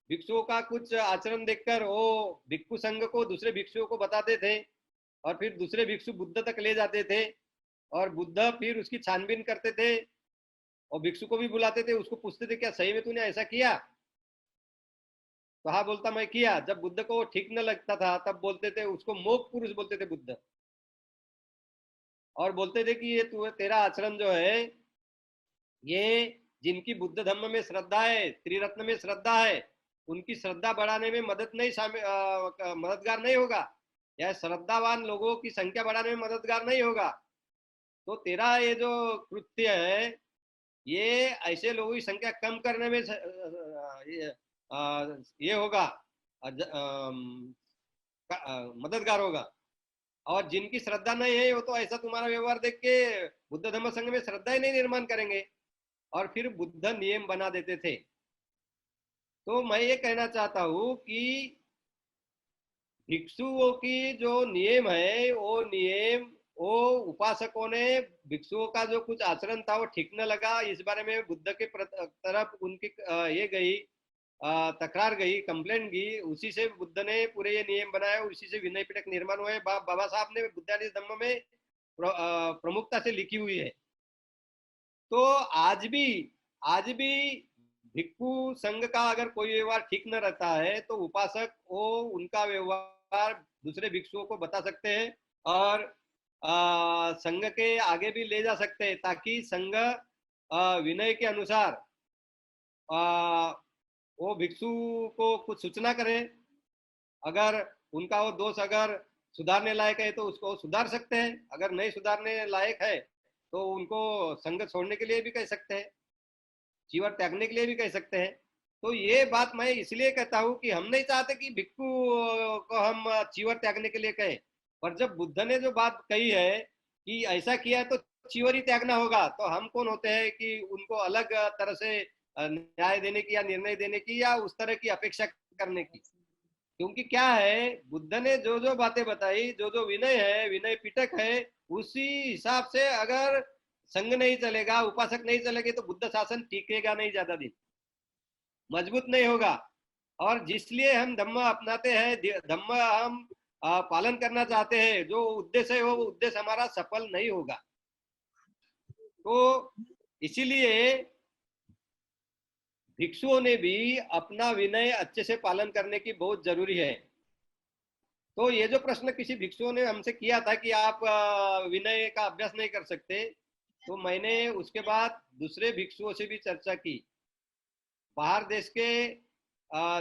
भिक्षुओं का कुछ आचरण देखकर वो भिक्षु संघ को दूसरे भिक्षुओं को बताते थे, और फिर दूसरे भिक्षु बुद्ध तक ले जाते थे और बुद्ध फिर उसकी छानबीन करते थे और भिक्षु को भी बुलाते थे, उसको पूछते थे क्या सही में तूने ऐसा किया। तो हाँ बोलता मैं किया। जब बुद्ध को ठीक न लगता था तब बोलते थे, उसको मोक्ष पुरुष बोलते थे बुद्ध, और बोलते थे कि ये तू तेरा आचरण जो है, ये जिनकी बुद्ध धम्म में श्रद्धा है, त्रिरत्न में श्रद्धा है, उनकी श्रद्धा बढ़ाने में मददगार नहीं होगा, या श्रद्धावान लोगों की संख्या बढ़ाने में मददगार नहीं होगा। तो तेरा ये जो कृत्य है ये ऐसे लोगों की संख्या कम करने में ये होगा, मददगार होगा। और जिनकी श्रद्धा नहीं है वो तो ऐसा तुम्हारा व्यवहार देख के बुद्ध धम्म संघ में श्रद्धा ही नहीं निर्माण करेंगे, और फिर बुद्ध नियम बना देते थे। तो मैं ये कहना चाहता हूँ कि भिक्षुओं की जो नियम है वो नियम, वो उपासकों ने, भिक्षुओं का जो कुछ आचरण था वो ठीक न लगा, इस बारे में बुद्ध के तरफ उनकी ये गई, तकरार गई, कंप्लेंट गई, उसी से बुद्ध ने पूरे ये नियम बनाए, उसी से विनय पिटक निर्माण हुए। बाबा साहब ने बुद्धानी धम्म में प्रमुखता से लिखी हुई है। तो आज भी भिक्षु संघ का अगर कोई व्यवहार ठीक न रहता है तो उपासक वो उनका व्यवहार दूसरे भिक्षुओं को बता सकते हैं, और संघ के आगे भी ले जा सकते हैं, ताकि संघ विनय के अनुसार वो भिक्षु को कुछ सूचना करे। अगर उनका वो दोष अगर सुधारने लायक है तो उसको सुधार सकते हैं, अगर नहीं सुधारने लायक है तो उनको संघ छोड़ने के लिए भी कह सकते हैं, चीवर त्यागने के लिए भी कह सकते हैं। तो ये बात मैं इसलिए कहता हूँ कि हम नहीं चाहते कि भिक्षु को हम चीवर त्यागने के लिए कहें, पर जब बुद्ध ने जो बात कही है कि ऐसा किया है तो चीवर ही त्यागना होगा, तो हम कौन होते हैं कि उनको अलग तरह से न्याय देने की या निर्णय देने की या उस तरह की अपेक्षा करने की। क्योंकि क्या है, बुद्ध ने जो जो बातें बताई, जो जो विनय है, विनय पिटक है, उसी हिसाब से अगर संघ नहीं चलेगा, उपासक नहीं चलेंगे तो बुद्ध शासन टिकेगा नहीं, ज्यादा दिन मजबूत नहीं होगा। और जिसलिए हम धम्म अपनाते हैं, धम्म हम पालन करना चाहते हैं, जो उद्देश्य है वो उद्देश्य हमारा सफल नहीं होगा। तो इसीलिए भिक्षुओं ने भी अपना विनय अच्छे से पालन करने की बहुत जरूरी है। तो ये जो प्रश्न किसी भिक्षुओं ने हमसे किया था कि आप विनय का अभ्यास नहीं कर सकते, तो मैंने उसके बाद दूसरे भिक्षुओं से भी चर्चा की। बाहर देश के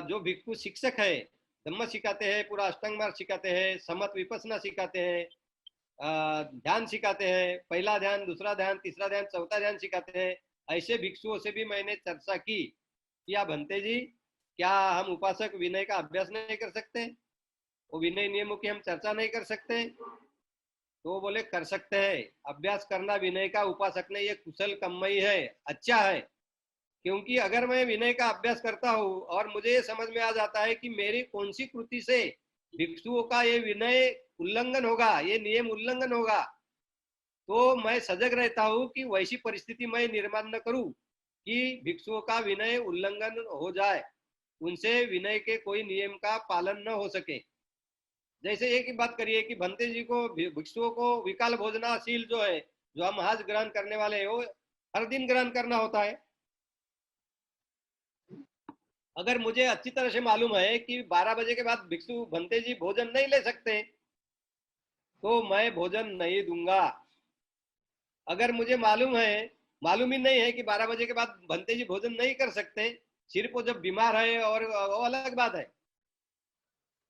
जो भिक्षु शिक्षक है, धम्म सिखाते हैं, पूरा अष्टांग मार्ग सिखाते हैं, समत विपස්සना सिखाते हैं, ध्यान सिखाते हैं, पहला ध्यान, दूसरा ध्यान, तीसरा ध्यान, चौथा ध्यान सिखाते हैं, ऐसे भिक्षुओं से भी मैंने चर्चा की कि आप भंते जी, क्या हम उपासक विनय का अभ्यास नहीं कर सकते, वो विनय नियमों की हम चर्चा नहीं कर सकते? तो बोले कर सकते हैं, अभ्यास करना विनय का उपासक ने ये कुशल कम्मई है, अच्छा है। क्योंकि अगर मैं विनय का अभ्यास करता हूँ और मुझे ये समझ में आ जाता है कि मेरी कौन सी कृति से भिक्षुओं का ये विनय उल्लंघन होगा, ये नियम उल्लंघन होगा, तो मैं सजग रहता हूँ कि वैसी परिस्थिति मैं निर्माण न करूँ कि भिक्षुओं का विनय उल्लंघन हो जाए, उनसे विनय के कोई नियम का पालन न हो सके। जैसे एक ही बात करिए कि भंते जी को, भिक्षुओं को विकाल भोजनाशील जो है, जो हम आज ग्रहण करने वाले हैं, वो हर दिन ग्रहण करना होता है। अगर मुझे अच्छी तरह से मालूम है कि 12 बजे के बाद भिक्षु भंते जी भोजन नहीं ले सकते, तो मैं भोजन नहीं दूंगा। अगर मुझे मालूम ही नहीं है कि 12 बजे के बाद भंते जी भोजन नहीं कर सकते, सिर्फ वो जब बीमार है और वो अलग बात है,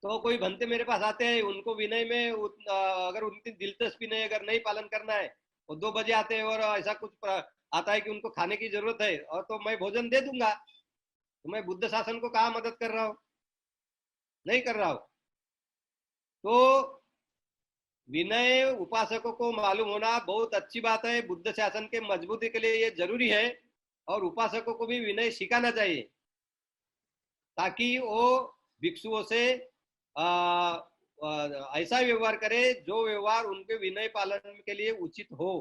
तो कोई भंते मेरे पास आते हैं, उनको विनय में अगर उनकी दिलचस्पी नहीं, अगर नहीं पालन करना है, वो 2 बजे आते हैं और ऐसा कुछ आता है कि उनको खाने की जरूरत है, और तो मैं भोजन दे दूंगा, तो मैं बुद्ध शासन को कहाँ मदद कर रहा हूँ? नहीं कर रहा हूँ। तो विनय उपासकों को मालूम होना बहुत अच्छी बात है, बुद्ध शासन के मजबूती के लिए ये जरूरी है, और उपासकों को भी विनय सिखाना चाहिए, ताकि वो भिक्षुओं से ऐसा व्यवहार करे जो व्यवहार उनके विनय पालन के लिए उचित हो।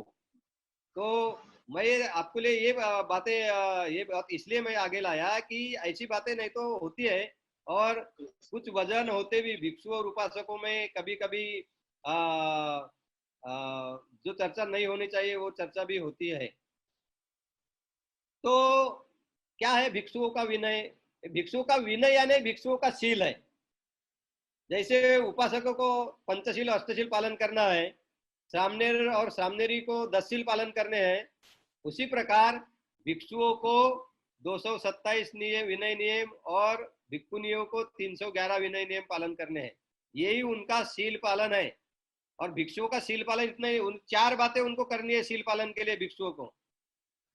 तो मैं आपके लिए ये बात इसलिए मैं आगे लाया कि ऐसी बातें नहीं तो होती है, और कुछ वजन होते भी भिक्षु और उपासकों में कभी कभी जो चर्चा नहीं होनी चाहिए वो चर्चा भी होती है। तो क्या है भिक्षुओं का विनय? भिक्षुओं का विनय यानी भिक्षुओं का शील है। जैसे उपासकों को पंचशील अष्टशील पालन करना है, सामनेर और सामनेरी को 10 शील पालन करने हैं, उसी प्रकार भिक्षुओं को 227 नियम विनय नियम और भिक्षुनियों को 311 विनय नियम पालन करने हैं। यही उनका शील पालन है। और भिक्षुओं का शील पालन इतना ही, उन 4 बातें उनको करनी है शील पालन के लिए भिक्षुओं को,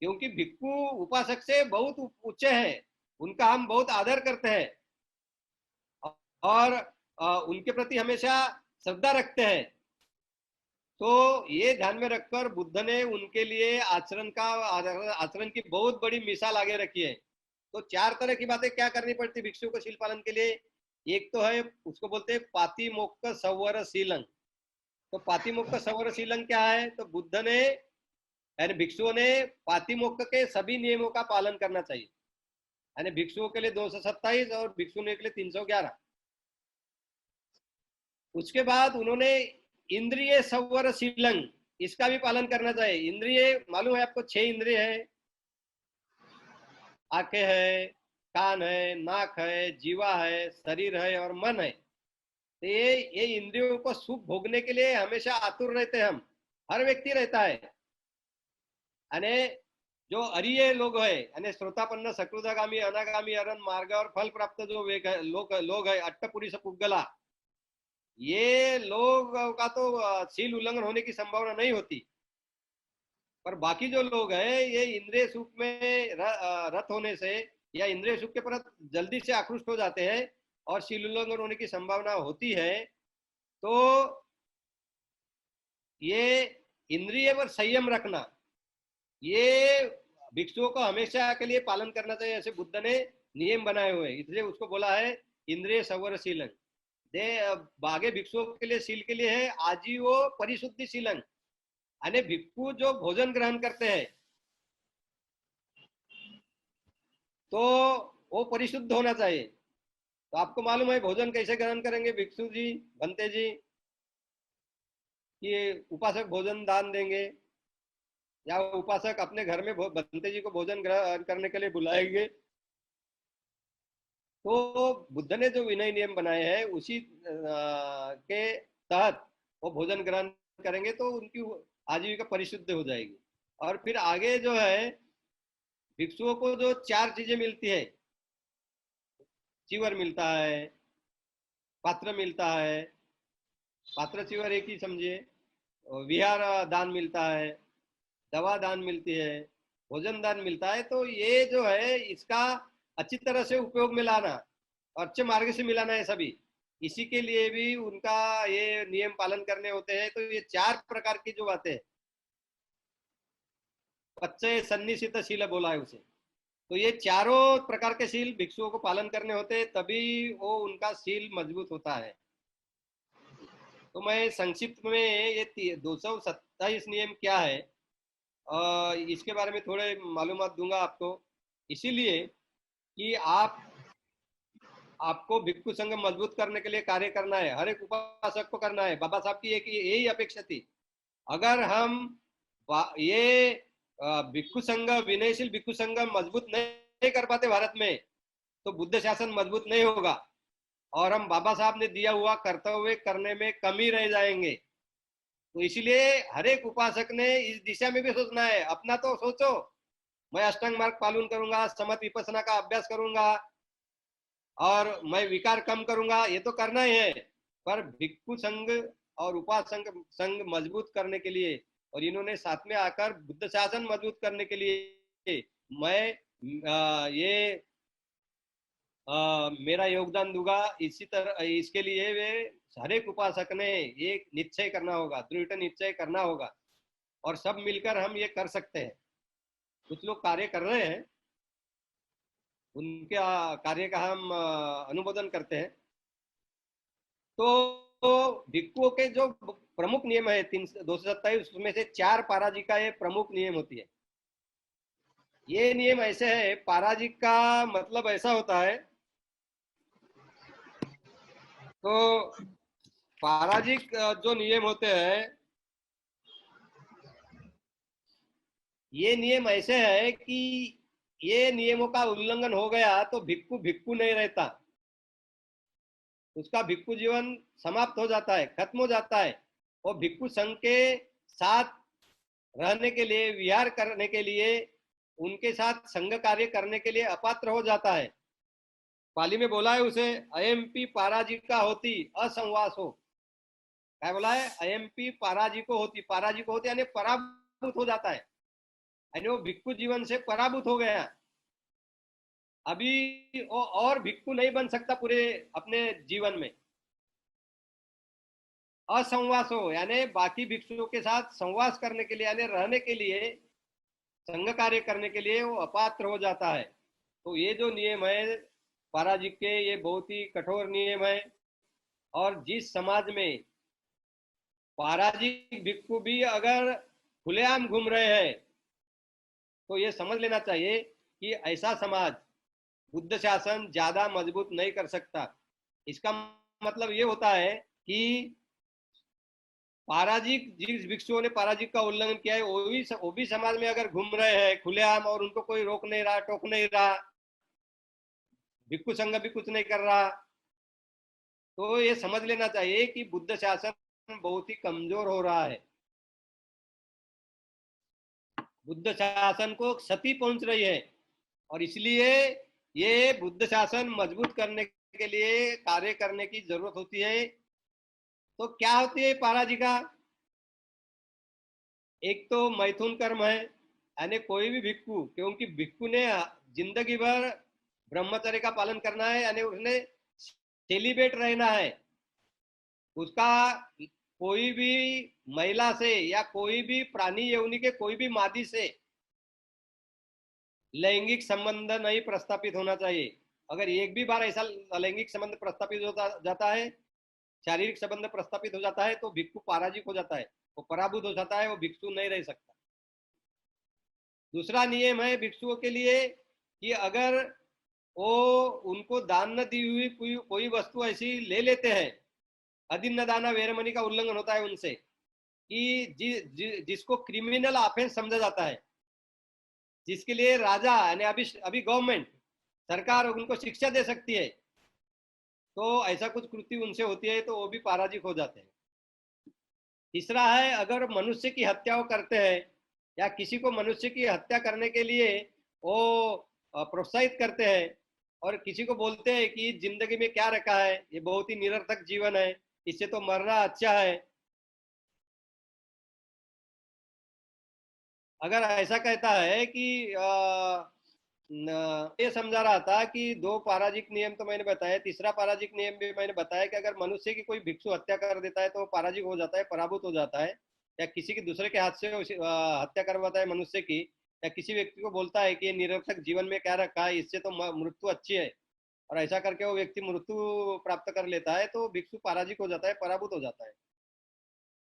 क्योंकि भिक्षु उपासक से बहुत ऊंचे हैं, उनका हम बहुत आदर करते हैं। और उनके प्रति हमेशा श्रद्धा रखते हैं। तो ये ध्यान में रखकर बुद्ध ने उनके लिए आचरण की बहुत बड़ी मिसाल आगे रखी है। तो चार तरह की बातें क्या करनी पड़ती भिक्षु को शील पालन के लिए। एक तो है, उसको बोलते हैं पातिमोक्ष संवर शीलं। तो पातिमोक्ष संवर शीलं क्या है? तो बुद्ध ने यानी भिक्षुओं ने पातिमोक्ष के सभी नियमों का पालन करना चाहिए। यानी भिक्षुओं के लिए 227 और भिक्षुओं के लिए 311। उसके बाद उन्होंने इंद्रिय संवर शीलं, इसका भी पालन करना चाहिए। इंद्रिय मालूम है आपको, 6 इंद्रिय है। आंखें है, कान है, नाक है, जीवा है, शरीर है और मन है। तो ये इंद्रियों को सुख भोगने के लिए हमेशा आतुर रहते हैं हम, हर व्यक्ति रहता है। यानी जो अरिय लोग है, यानी श्रोतापन्न, सकृदागामी, अनागामी, अरन, मार्ग और फल प्राप्त जो लोग है, अट्टपुरुष पुग्गला, ये लोग का तो शील उल्लंघन होने की संभावना नहीं होती। पर बाकी जो लोग हैं, ये इंद्रिय सुख में रत होने से या इंद्रिय सुख के प्रति जल्दी से आकृष्ट हो जाते हैं और शील उल्लंघन होने की संभावना होती है। तो ये इंद्रिय पर संयम रखना, ये भिक्षुओं को हमेशा के लिए पालन करना चाहिए। ऐसे बुद्ध ने नियम बनाए हुए, इसलिए उसको बोला है इंद्रिय संवर शीलन। दे बागे भिक्षुओं के लिए शील के लिए है आजीवो परिशुद्धि शीलन। यानी भिक्षु जो भोजन ग्रहण करते हैं तो वो परिशुद्ध होना चाहिए। तो आपको मालूम है भोजन कैसे ग्रहण करेंगे भिक्षु जी, बनते जी, कि उपासक भोजन दान देंगे या उपासक अपने घर में बनते जी को भोजन ग्रहण करने के लिए बुलाएंगे। तो बुद्ध ने जो विनय नियम बनाए हैं उसी के तहत वो भोजन ग्रहण करेंगे तो उनकी आजीविका परिशुद्ध हो जाएगी। और फिर आगे जो है भिक्षुओं को जो 4 चीजें मिलती है, चिवर मिलता है, पात्र मिलता है, पात्र चिवर एक ही समझिए, विहार दान मिलता है, दवा दान मिलती है, भोजन दान मिलता है। तो ये जो है इसका अच्छी तरह से उपयोग में लाना और अच्छे मार्ग से मिलाना है सभी, इसी के लिए भी उनका ये नियम पालन करने होते हैं। तो ये 4 प्रकार की जो बातें, पच्चय सन्निसित शील बोला है उसे। तो ये चारों प्रकार के शील भिक्षुओं को पालन करने होते हैं, तभी वो उनका शील मजबूत होता है। तो मैं संक्षिप्त में ये 227 नियम क्या है इसके बारे में थोड़े मालूमात दूंगा आपको, इसीलिए कि आपको भिक्षु संघ मजबूत करने के लिए कार्य करना है, हर एक उपासक को करना है। बाबा साहब की एक यही अपेक्षा थी। अगर हम ये भिक्षु संघ, विनयशील भिक्षु संघ मजबूत नहीं कर पाते भारत में, तो बुद्ध शासन मजबूत नहीं होगा और हम बाबा साहब ने दिया हुआ कर्तव्य करने में कमी रह जाएंगे। तो इसलिए हर एक उपासक ने इस दिशा में भी सोचना है। अपना तो सोचो, मैं अष्टांग मार्ग पालन करूंगा, समत विपස්සना का अभ्यास करूंगा और मैं विकार कम करूंगा, ये तो करना ही है। पर भिक्षु संघ और उपासक संघ मजबूत करने के लिए और इन्होंने साथ में आकर बुद्ध शासन मजबूत करने के लिए मैं ये मेरा योगदान दूंगा। इसी तरह इसके लिए वे हर एक उपासक ने एक निश्चय करना होगा, दृढ़ निश्चय करना होगा और सब मिलकर हम ये कर सकते हैं। कुछ लोग कार्य कर रहे हैं, उनके कार्य का हम अनुमोदन करते हैं। तो भिक्षुओं के जो प्रमुख नियम है 227, उसमें से 4 पाराजिका ये प्रमुख नियम होती है। ये नियम ऐसे है, पाराजिक का मतलब ऐसा होता है, तो पाराजिक जो नियम होते हैं, ये नियम ऐसे है कि ये नियमों का उल्लंघन हो गया तो भिक्खु भिक्खु नहीं रहता, उसका भिक्खु जीवन समाप्त हो जाता है, खत्म हो जाता है। और भिक्खु संघ के साथ रहने के लिए, विहार करने के लिए, उनके साथ संघ कार्य करने के लिए अपात्र हो जाता है। पाली में बोला है उसे, अयमपी पाराजिका होती असंवास हो। क्या बोला है? अयमपी पाराजिको होती, पाराजिको होती यानी पराभूत हो जाता है, यानी वो भिक्खु जीवन से पराभूत हो गया। अभी वो और भिक्खु नहीं बन सकता पूरे अपने जीवन में। असंवास हो, यानी बाकी भिक्षुओं के साथ संवास करने के लिए, यानी रहने के लिए, संघ कार्य करने के लिए वो अपात्र हो जाता है। तो ये जो नियम है पाराजिक के, ये बहुत ही कठोर नियम है। और जिस समाज में पाराजिक भिक्षु भी अगर खुलेआम घूम रहे हैं, तो ये समझ लेना चाहिए कि ऐसा समाज बुद्ध शासन ज्यादा मजबूत नहीं कर सकता। इसका मतलब ये होता है कि पाराजिक, जिस भिक्षुओं ने पाराजिक का उल्लंघन किया है, वो भी समाज में अगर घूम रहे हैं खुलेआम, और उनको कोई रोक नहीं रहा, टोक नहीं रहा, भिक्षु संघ भी कुछ नहीं कर रहा, तो ये समझ लेना चाहिए कि बुद्ध शासन बहुत ही कमजोर हो रहा है। बुद्ध शासन को क्षति पहुंच रही है, और इसलिए ये बुद्ध शासन मजबूत करने के लिए कार्य करने की जरूरत होती है। तो क्या होती है पाराजिका? एक तो मैथुन कर्म है, यानी कोई भी भिक्षु, क्योंकि भिक्षु ने जिंदगी भर ब्रह्मचर्य का पालन करना है, यानी उसने सेलिब्रेट रहना है। उसका कोई भी महिला से या कोई भी प्राणी योनि के कोई भी मादी से लैंगिक संबंध नहीं प्रस्थापित होना चाहिए। अगर एक भी बार ऐसा लैंगिक संबंध प्रस्थापित होता जाता है, शारीरिक संबंध प्रस्थापित हो जाता है, तो भिक्षु पराजित हो जाता है, वो पराभूत हो जाता है, वो भिक्षु नहीं रह सकता। दूसरा नियम है भिक्षुओं के लिए कि अगर वो उनको दान न दी हुई कोई वस्तु ऐसी ले लेते हैं, अदिन्न दाना वेरमणि का उल्लंघन होता है उनसे, कि जिसको क्रिमिनल ऑफेंस समझा जाता है, जिसके लिए राजा यानी अभी अभी गवर्नमेंट, सरकार उनको शिक्षा दे सकती है, तो ऐसा कुछ कृति उनसे होती है, तो वो भी पराजित हो जाते हैं। तीसरा है, अगर मनुष्य की हत्या वो करते हैं, या किसी को मनुष्य की हत्या करने के लिए वो प्रोत्साहित करते हैं, और किसी को बोलते हैं कि जिंदगी में क्या रखा है, ये बहुत ही निरर्थक जीवन है, इससे तो मरना अच्छा है। अगर ऐसा कहता है कि ये समझा रहा था कि दो पराजिक नियम तो मैंने बताया, तीसरा पराजिक नियम भी मैंने बताया कि अगर मनुष्य की कोई भिक्षु हत्या कर देता है तो पराजिक हो जाता है, पराभूत हो जाता है, या किसी की दूसरे के हाथ से हत्या करवाता है मनुष्य की, या किसी व्यक्ति को बोलता है कि ये निरर्थक जीवन में क्या रखा है, इससे तो मृत्यु अच्छी है, और ऐसा करके वो व्यक्ति मृत्यु प्राप्त कर लेता है, तो भिक्षु पराजिक हो जाता है, पराभूत हो जाता है।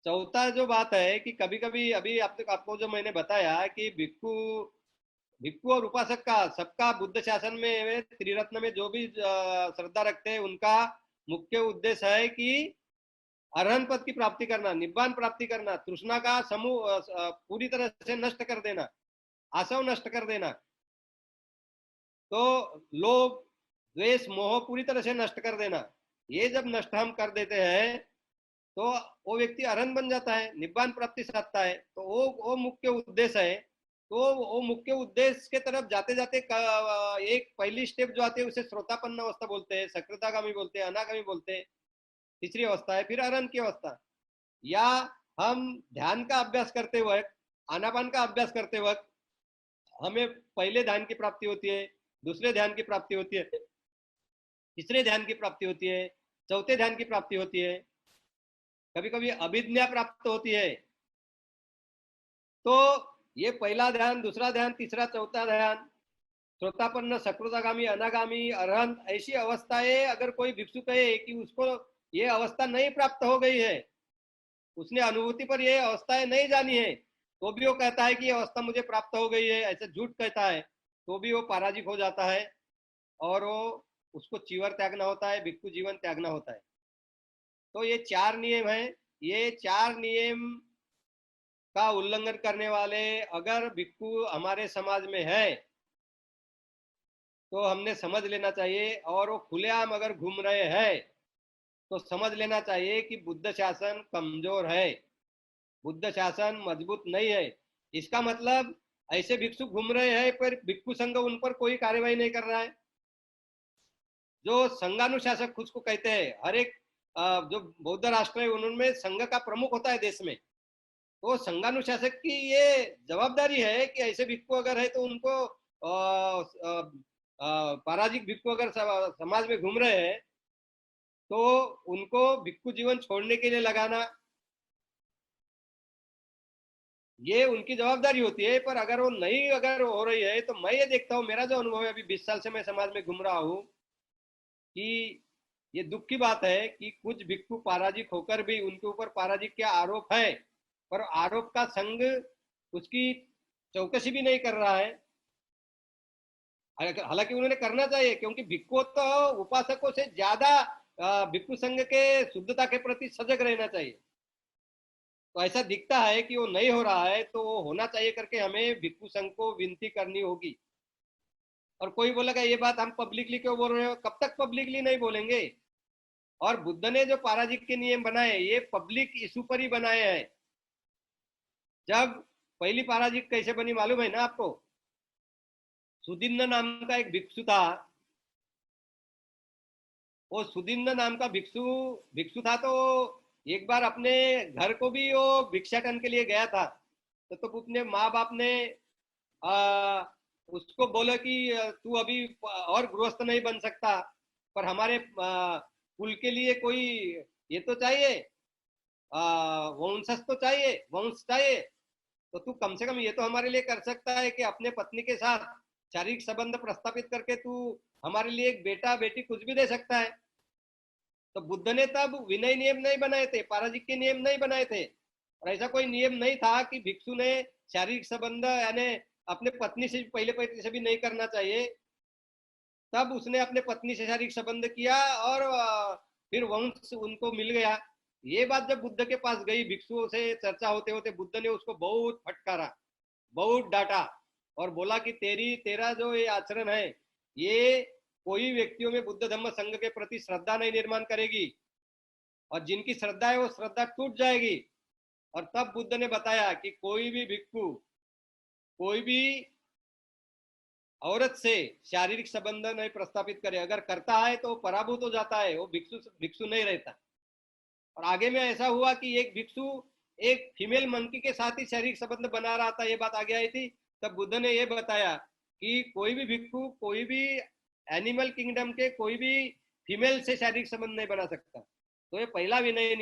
चौथा जो बात है कि कभी कभी अभी आपको जो मैंने बताया कि भिक्षु भिक्षु और उपासक का सबका बुद्ध शासन में वे त्रिरत्न में जो भी श्रद्धा रखते हैं, उनका मुख्य उद्देश्य है कि अरहंत पद की प्राप्ति करना, निब्बान प्राप्ति करना, तृष्णा का समूह पूरी तरह से नष्ट कर देना, आसव नष्ट कर देना। तो लोभ, द्वेष, मोह पूरी तरह से नष्ट कर देना। ये जब नष्ट हम कर देते हैं, तो वो व्यक्ति अरहंत बन जाता है, निब्बान प्राप्ति साधता है। तो वो मुख्य उद्देश्य है। तो वो मुख्य उद्देश्य के तरफ जाते जाते एक पहली स्टेप जो आती है उसे श्रोतापन्न अवस्था बोलते हैं, सकृतागामी बोलते हैं, अनागामी बोलते हैं। तीसरी अवस्था है फिर अरहंत की अवस्था। या हम ध्यान का अभ्यास करते वक्त, आनापान का अभ्यास करते वक्त हमें पहले ध्यान की प्राप्ति होती है, दूसरे ध्यान की प्राप्ति होती है, तीसरे ध्यान की प्राप्ति होती है, चौथे ध्यान की प्राप्ति होती है, कभी कभी अभिज्ञा प्राप्त होती है। तो ये पहला ध्यान, दूसरा ध्यान, तीसरा, चौथा ध्यान, श्रोतापन्न, सकृतागामी, अनागामी, अरहंत, ऐसी अवस्थाएं अगर कोई भिक्षु कहे कि उसको ये अवस्था नहीं प्राप्त हो गई है, उसने अनुभूति पर ये अवस्थाएं नहीं जानी है, तो भी वो कहता है कि ये अवस्था मुझे प्राप्त हो गई है, ऐसे झूठ कहता है, तो भी वो पराजित हो जाता है, और वो उसको चीवर त्यागना होता है, भिक्षु जीवन त्यागना होता है। तो ये चार नियम है। ये चार नियम का उल्लंघन करने वाले अगर भिक्षु हमारे समाज में है, तो हमने समझ लेना चाहिए। और वो खुलेआम अगर घूम रहे हैं, तो समझ लेना चाहिए कि बुद्ध शासन कमजोर है, बुद्ध शासन मजबूत नहीं है। इसका मतलब ऐसे भिक्षु घूम रहे हैं पर भिक्षु संघ उन पर कोई कार्यवाही नहीं कर रहा है। जो संघानुशासक खुद को कहते हैं, हर एक जो बौद्ध राष्ट्र है उनमें संघ का प्रमुख होता है देश में, तो संघानुशासक की ये जवाबदारी है कि ऐसे भिक्षु अगर है तो उनको पराजित भिक्षु अगर समाज में घूम रहे हैं, तो उनको भिक्षु जीवन छोड़ने के लिए लगाना, ये उनकी जवाबदारी होती है। पर अगर वो नहीं अगर हो रही है, तो मैं ये देखता हूँ, मेरा जो अनुभव है, अभी 20 साल से मैं समाज में घूम रहा हूँ, कि ये दुख की बात है कि कुछ भिक्षु पराजित होकर भी उनके ऊपर पराजित के आरोप है, पर आरोप का संघ उसकी चौकसी भी नहीं कर रहा है। हालांकि उन्होंने करना चाहिए, क्योंकि भिक्षु तो उपासकों से ज्यादा भिक्षु संघ के शुद्धता के प्रति सजग रहना चाहिए। तो ऐसा दिखता है कि वो नहीं हो रहा है, तो वो होना चाहिए करके हमें भिक्षु संघ को विनती करनी होगी। और कोई बोलेगा ये बात हम पब्लिकली क्यों बोल रहे हो, कब तक पब्लिकली नहीं बोलेंगे। और बुद्ध ने जो पराजित के नियम बनाए, ये पब्लिक इशू पर ही बनाए हैं। जब पहली पराजित कैसे बनी मालूम है ना आपको? सुदिन्न नाम का एक भिक्षु था। वो सुदिन्न नाम का भिक्षु भिक्षु था, तो एक बार अपने घर को भी वो भिक्षाटन के लिए गया था। तो अपने माँ बाप ने आ, उसको बोला कि तू अभी और गृहस्थ नहीं बन सकता, पर हमारे कुल के लिए कोई ये तो चाहिए, वंशज तो चाहिए, वंश चाहिए। तो तू कम से कम ये तो हमारे लिए कर सकता है कि अपने पत्नी के साथ शारीरिक संबंध प्रस्तापित करके तू हमारे लिए एक बेटा बेटी कुछ भी दे सकता है। तो बुद्ध ने तब विनय नियम नहीं बनाए थे, पाराजिक के नियम नहीं बनाए थे, और ऐसा कोई नियम नहीं था कि भिक्षु ने शारीरिक संबंध यानी अपने पत्नी से पहले पत्नी से भी नहीं करना चाहिए। तब उसने अपने पत्नी से शारीरिक संबंध किया, और फिर वंश उनको मिल गया। ये बात जब बुद्ध के पास गई, भिक्षुओं से चर्चा होते होते बुद्ध ने उसको बहुत फटकारा, बहुत डांटा, और बोला कि तेरा जो ये आचरण है, ये कोई व्यक्तियों में बुद्ध धम्म संघ के प्रति श्रद्धा नहीं निर्माण करेगी, और जिनकी श्रद्धा है वो श्रद्धा टूट जाएगी। और तब बुद्ध ने बताया कि कोई भी भिक्षु कोई भी औरत से शारीरिक संबंध नहीं प्रस्तापित करे, अगर करता है तो पराभूत हो जाता है, वो भिक्षु भिक्षु नहीं रहता। और आगे में ऐसा हुआ कि एक भिक्षु एक फीमेल मंकी के साथ ही शारीरिक संबंध बना रहा था, ये बात आगे आई थी। तब बुद्ध ने ये बताया कि कोई भी भिक्षु कोई भी एनिमल किंगडम के कोई भी फीमेल से शारीरिक संबंध नहीं बना सकता। तो ये पहला विनय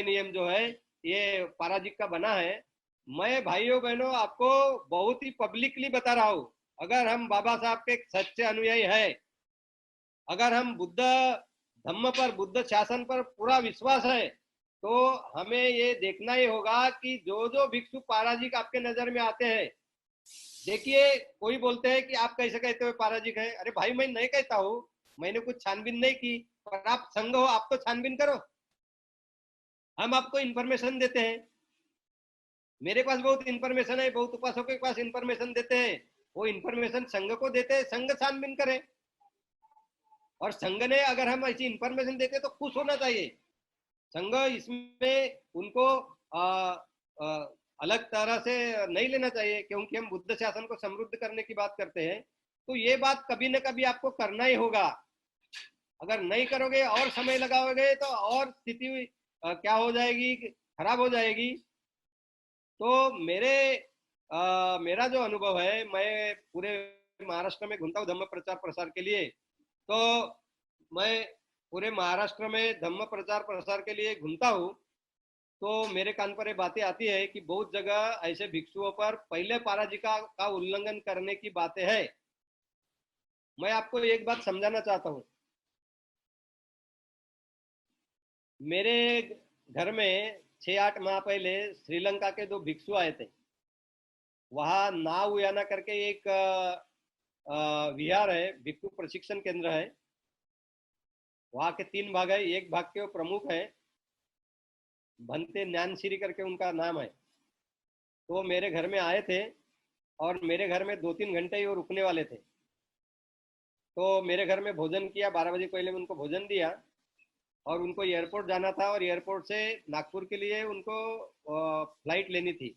नियम जो है, ये पराजित का बना है। मैं भाइयों बहनों आपको बहुत ही पब्लिकली बता रहा हूँ, अगर हम बाबा साहब के सच्चे अनुयायी है, अगर हम बुद्ध धम्म पर बुद्ध शासन पर पूरा विश्वास है, तो हमें ये देखना ही होगा कि जो जो भिक्षु पाराजिक आपके नजर में आते हैं, देखिए कोई बोलते हैं कि आप कैसे कहते हो पाराजिक है। अरे भाई मैं नहीं कहता हूँ, मैंने कुछ छानबीन नहीं की, पर आप संघ हो, आप तो छानबीन करो। हम आपको इंफॉर्मेशन देते हैं, मेरे पास बहुत इंफॉर्मेशन है, बहुत उपासकों के पास इंफॉर्मेशन देते हैं, वो इंफॉर्मेशन संघ को देते हैं, संघ छानबीन करे। और संघ ने अगर हम ऐसी इंफॉर्मेशन देते तो खुश होना चाहिए। संघ इसमें उनको आ, आ, अलग तरह से नहीं लेना चाहिए, क्योंकि हम बुद्ध शासन को समृद्ध करने की बात करते हैं। तो ये बात कभी न कभी आपको करना ही होगा। अगर नहीं करोगे और समय लगाओगे तो और स्थिति क्या हो जाएगी, खराब हो जाएगी। तो मेरा जो अनुभव है, मैं पूरे महाराष्ट्र में घूमता हूँ धम्म प्रचार प्रसार के लिए। तो मैं पूरे महाराष्ट्र में धम्म प्रचार प्रसार के लिए घूमता हूँ, तो मेरे कान पर ये बातें आती है कि बहुत जगह ऐसे भिक्षुओं पर पहले पराजिका का उल्लंघन करने की बातें हैं। मैं आपको एक बात समझाना चाहता हूँ। मेरे घर में 6-8 माह पहले श्रीलंका के 2 भिक्षु आए थे। वहाँ नाउयाना करके एक विहार है, भिक्षु प्रशिक्षण केंद्र है। वहाँ के 3 भाग है, एक भाग के वो प्रमुख है, भंते ज्ञानश्री करके उनका नाम है। तो वो मेरे घर में आए थे, और मेरे घर में 2-3 घंटे ही वो रुकने वाले थे। तो मेरे घर में भोजन किया, 12 बजे पहले मैं उनको भोजन दिया, और उनको एयरपोर्ट जाना था, और एयरपोर्ट से नागपुर के लिए उनको फ्लाइट लेनी थी।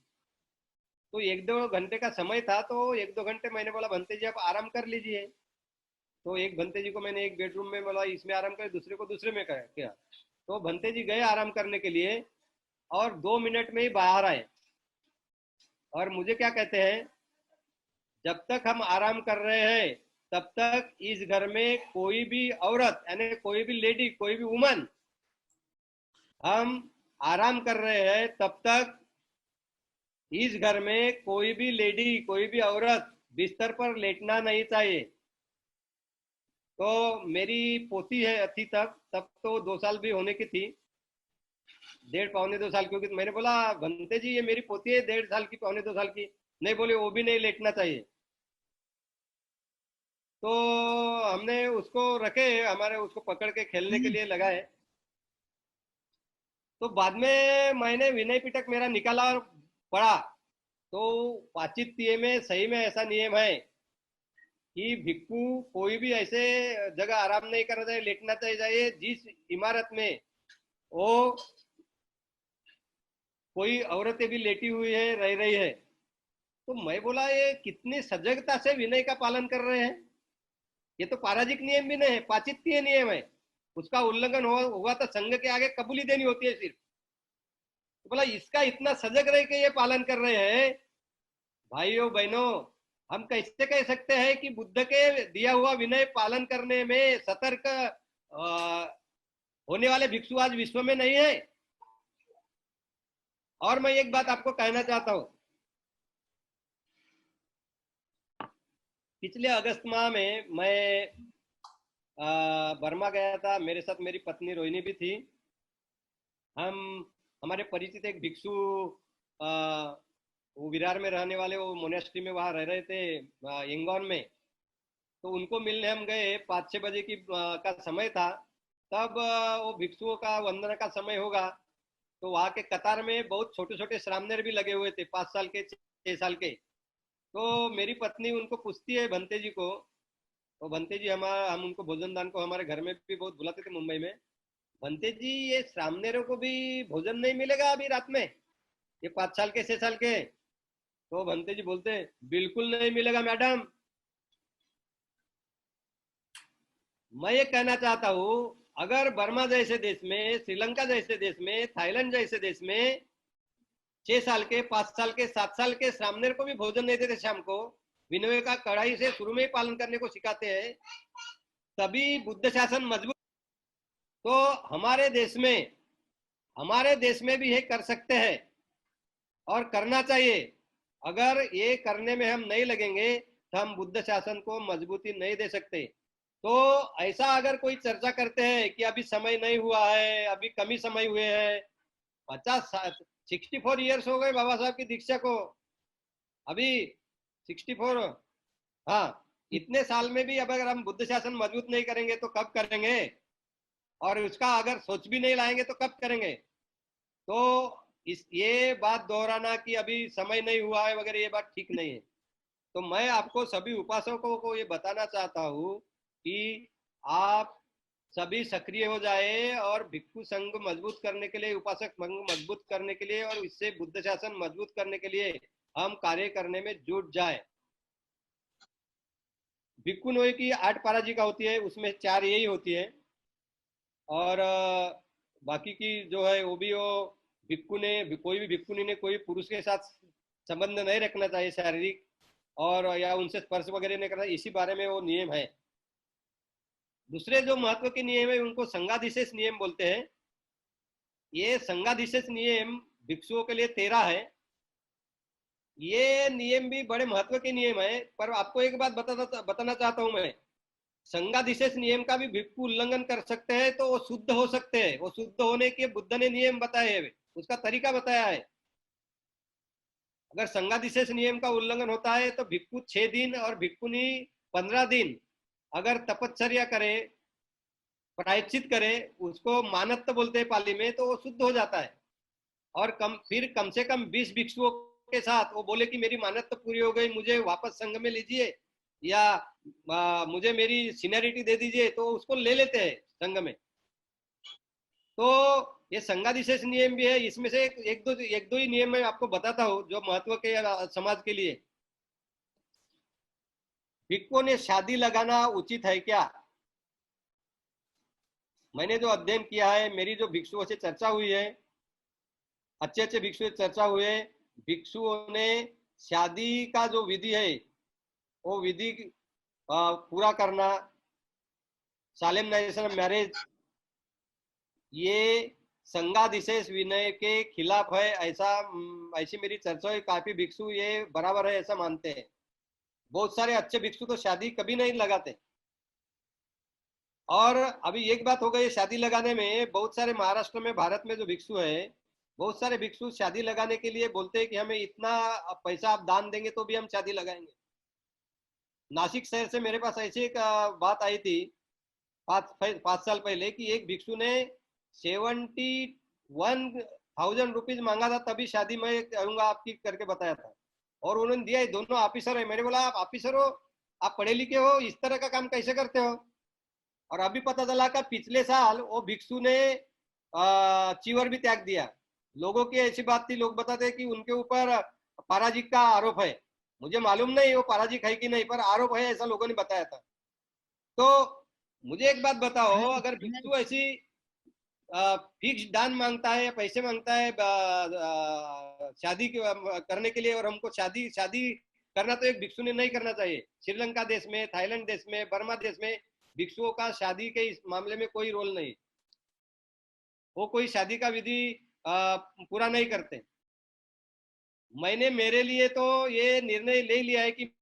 तो 1-2 घंटे का समय था, तो 1-2 घंटे मैंने बोला भंते जी आप आराम कर लीजिए। तो एक भंते जी को मैंने एक बेडरूम में बोला इसमें आराम करे, दूसरे को दूसरे में किया। तो भंते जी गए आराम करने के लिए, और 2 मिनट में ही बाहर आए, और मुझे क्या कहते हैं, जब तक हम आराम कर रहे हैं तब तक इस घर में कोई भी औरत यानी कोई भी लेडी, कोई भी वुमन, हम आराम कर रहे हैं तब तक इस घर में कोई भी लेडी, कोई भी औरत बिस्तर पर लेटना नहीं चाहिए। तो मेरी पोती है थी तब तो 2 साल भी होने की थी, 1.5 पौने 2 साल की होगी। तो मैंने बोला भंते जी ये मेरी पोती है 1.5 साल की, पौने 2 साल की। नहीं, बोले वो भी नहीं लेटना चाहिए। तो हमने उसको रखे, हमारे उसको पकड़ के खेलने के लिए लगाए। तो बाद में मैंने विनय पिटक मेरा निकाला और पढ़ा। तो पाचित्य में सही में ऐसा नियम है कि भिक्खु कोई भी ऐसे जगह आराम नहीं करना चाहिए, लेटना चाहिए जिस इमारत में वो कोई औरतें भी लेटी हुई है, रह रही है। तो मैं बोला ये कितनी सजगता से विनय का पालन कर रहे हैं। ये तो पाराजिक नियम भी नहीं है, पाचित्य नियम है। उसका उल्लंघन हुआ तो संघ के आगे कबूली देनी होती है सिर्फ। तो बोला इसका इतना सजग रह के ये पालन कर रहे हैं। भाइयों बहनों, हम कैसे कह सकते हैं कि बुद्ध के दिया हुआ विनय पालन करने में सतर्क होने वाले भिक्षु आज विश्व में नहीं है। और मैं एक बात आपको कहना चाहता हूं, पिछले अगस्त माह में मैं बर्मा गया था। मेरे साथ मेरी पत्नी रोहिणी भी थी। हम हमारे परिचित एक भिक्षु, वो विरार में रहने वाले, वो मोनेस्ट्री में वहाँ रह रहे थे यंगॉन में। तो उनको मिलने हम गए, 5-6 बजे का समय था। तब वो भिक्षुओं का वंदना का समय होगा। तो वहाँ के कतार में बहुत छोटे छोटे श्रामनेर भी लगे हुए थे, 5 साल के, 6 साल के। तो मेरी पत्नी उनको पूछती है भंते जी को, तो भंते जी हम उनको भोजन दान को हमारे घर में भी बहुत बुलाते थे मुंबई में। भंते जी ये श्रामनेरों को भी भोजन नहीं मिलेगा अभी रात में, ये 5 साल के, 6 साल के? तो भंते जी बोलते बिल्कुल नहीं मिलेगा मैडम। मैं ये कहना चाहता हूँ, अगर बर्मा जैसे देश में, श्रीलंका जैसे देश में, थाईलैंड जैसे देश में 6 साल के, 5 साल के, 7 साल के सामने को भी भोजन नहीं देते शाम को, विनय का कड़ाई से शुरू में ही पालन करने को सिखाते हैं, तभी बुद्ध शासन मजबूत। तो हमारे देश में भी ये कर सकते हैं और करना चाहिए। अगर ये करने में हम नहीं लगेंगे तो हम बुद्ध शासन को मजबूती नहीं दे सकते। तो ऐसा अगर कोई चर्चा करते हैं कि अभी समय नहीं हुआ है, अभी कम ही समय हुए हैं, 64 ईयर्स हो गए बाबा साहब की दीक्षा को, अभी 64। हाँ, इतने साल में भी अब अगर हम बुद्ध शासन मजबूत नहीं करेंगे तो कब करेंगे? और उसका अगर सोच भी नहीं लाएंगे तो कब करेंगे? तो इस ये बात दोहराना कि अभी समय नहीं हुआ है वगैरह, ये बात ठीक नहीं है। तो मैं आपको सभी उपासकों को ये बताना चाहता हूँ कि आप सभी सक्रिय हो जाए और भिक्षु संघ मजबूत करने के लिए, उपासक संघ मजबूत करने के लिए और इससे बुद्ध शासन मजबूत करने के लिए हम कार्य करने में जुट जाए। भिक्षु नोई की 8 पराजिका होती है, उसमें 4 यही होती है। और बाकी की जो है वो भी, वो भिक्षु ने, कोई भी भिक्षुनी ने कोई पुरुष के साथ संबंध नहीं रखना चाहिए शारीरिक, और या उनसे स्पर्श वगैरह नहीं करना, इसी बारे में वो नियम है। दूसरे जो महत्व के नियम है उनको संघाधिशेष नियम बोलते हैं। ये संघाधिशेष नियम भिक्षुओं के लिए 13 है। ये नियम भी बड़े महत्व के नियम है, पर आपको एक बात बताना चाहता हूं मैं, संघाधिशेष नियम का भी भिक्षु उल्लंघन कर सकते हैं तो वो शुद्ध हो सकते हैं। वो शुद्ध होने के बुद्ध ने नियम बताए हैं, उसका तरीका बताया है। अगर संघाधिशेष नियम का उल्लंघन होता है तो भिक्षु 6 दिन और भिक्षुनी 15 दिन अगर तपश्चर्या करे, प्रायश्चित करे, उसको मानत बोलते हैं पाली में, तो वो शुद्ध हो जाता है। और फिर कम से कम 20 भिक्षुओं के साथ वो बोले कि मेरी मानत तो पूरी हो गई, मुझे वापस संघ में लीजिए, या मुझे मेरी सीनियरिटी दे दीजिए, तो उसको ले लेते हैं संघ में। तो ये संघाधिशेष नियम भी है। इसमें से एक दो ही नियम मैं आपको बताता हूँ जो महत्व के समाज के लिए। भिक्षुओं ने शादी लगाना उचित है क्या? मैंने जो अध्ययन किया है, मेरी जो भिक्षुओं से चर्चा हुई है, अच्छे अच्छे भिक्षुओं से चर्चा हुए, भिक्षुओं ने शादी का जो विधि है वो विधि पूरा करना, सॉलेमनाइजेशन ऑफ मैरिज, ये संघाधिशेष विनय के खिलाफ है, ऐसी मेरी चर्चा हुई। काफी भिक्षु ये बराबर है ऐसा मानते हैं। बहुत सारे अच्छे भिक्षु तो शादी कभी नहीं लगाते। और अभी एक बात हो गई शादी लगाने में, बहुत सारे महाराष्ट्र में, भारत में जो भिक्षु है, बहुत सारे भिक्षु शादी लगाने के लिए बोलते हैं कि हमें इतना पैसा आप दान देंगे तो भी हम शादी लगाएंगे। नासिक शहर से मेरे पास ऐसी एक बात आई थी 5 साल पहले कि एक भिक्षु ने 71,000 रुपीज मांगा था, तभी शादी मैं करूंगा आपकी करके बताया था। और उन्होंने दिया। दोनों ऑफिसर है। मैंने बोला आप ऑफिसर हो, आप पढ़े लिखे हो, इस तरह का काम कैसे करते हो? और अभी पता चला कि पिछले साल वो भिक्षु ने चीवर भी त्याग दिया। लोगों की ऐसी बात थी, लोग बताते हैं कि उनके ऊपर पराजिक का आरोप है। मुझे मालूम नहीं वो पराजिक है कि नहीं, पर आरोप है ऐसा लोगों ने बताया था। तो मुझे एक बात बताओ, अगर भिक्षु ऐसी फिक्स दान मांगता है या पैसे मांगता है शादी करने के लिए, और हमको शादी शादी करना तो एक भिक्षु ने नहीं करना चाहिए। श्रीलंका देश में, थाईलैंड देश में, बर्मा देश में भिक्षुओं का शादी के इस मामले में कोई रोल नहीं। वो कोई शादी का विधि पूरा नहीं करते। मैंने मेरे लिए तो ये निर्णय ले लिया है कि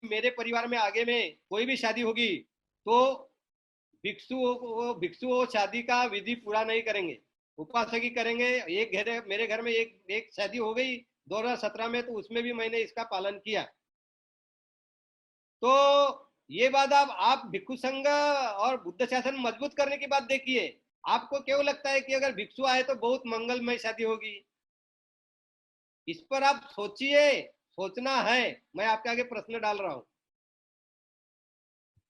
मेरे परिवार में आगे में कोई भी शादी होगी तो भिक्षु शादी का विधि पूरा नहीं करेंगे, उपासकी करेंगे। एक घर, मेरे घर में एक शादी हो गई 2017 में, तो उसमें भी मैंने इसका पालन किया। तो ये बात आप भिक्षु संघ और बुद्ध शासन मजबूत करने की बात देखिए। आपको क्यों लगता है कि अगर भिक्षु आए तो बहुत मंगलमय शादी होगी? इस पर आप सोचिए, सोचना है। मैं आपके आगे प्रश्न डाल रहा हूं।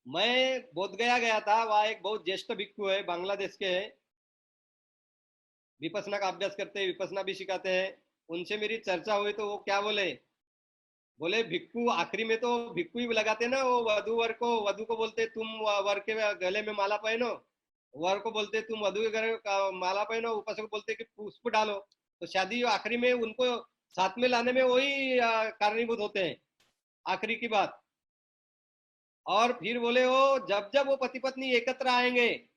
मैं बोधगया गया था, वहां एक बहुत ज्येष्ठ भिक्षु है, बांग्लादेश के हैं, विपसना का अभ्यास करते हैं, विपसना भी सिखाते हैं। उनसे मेरी चर्चा हुई तो वो क्या बोले, बोले भिक्षु आखिरी में तो भिक्षु ही लगाते ना, वो वधु को बोलते तुम वर के गले में माला पहनो, वर को बोलते तुम वधु के गले में माला पहनो, उपासक को बोलते कि पुष्प डालो। तो शादी आखिरी में उनको साथ में लाने में वही कारणीभूत होते हैं, आखिरी की बात। और फिर बोले वो जब जब वो पति पत्नी एकत्र आएंगे,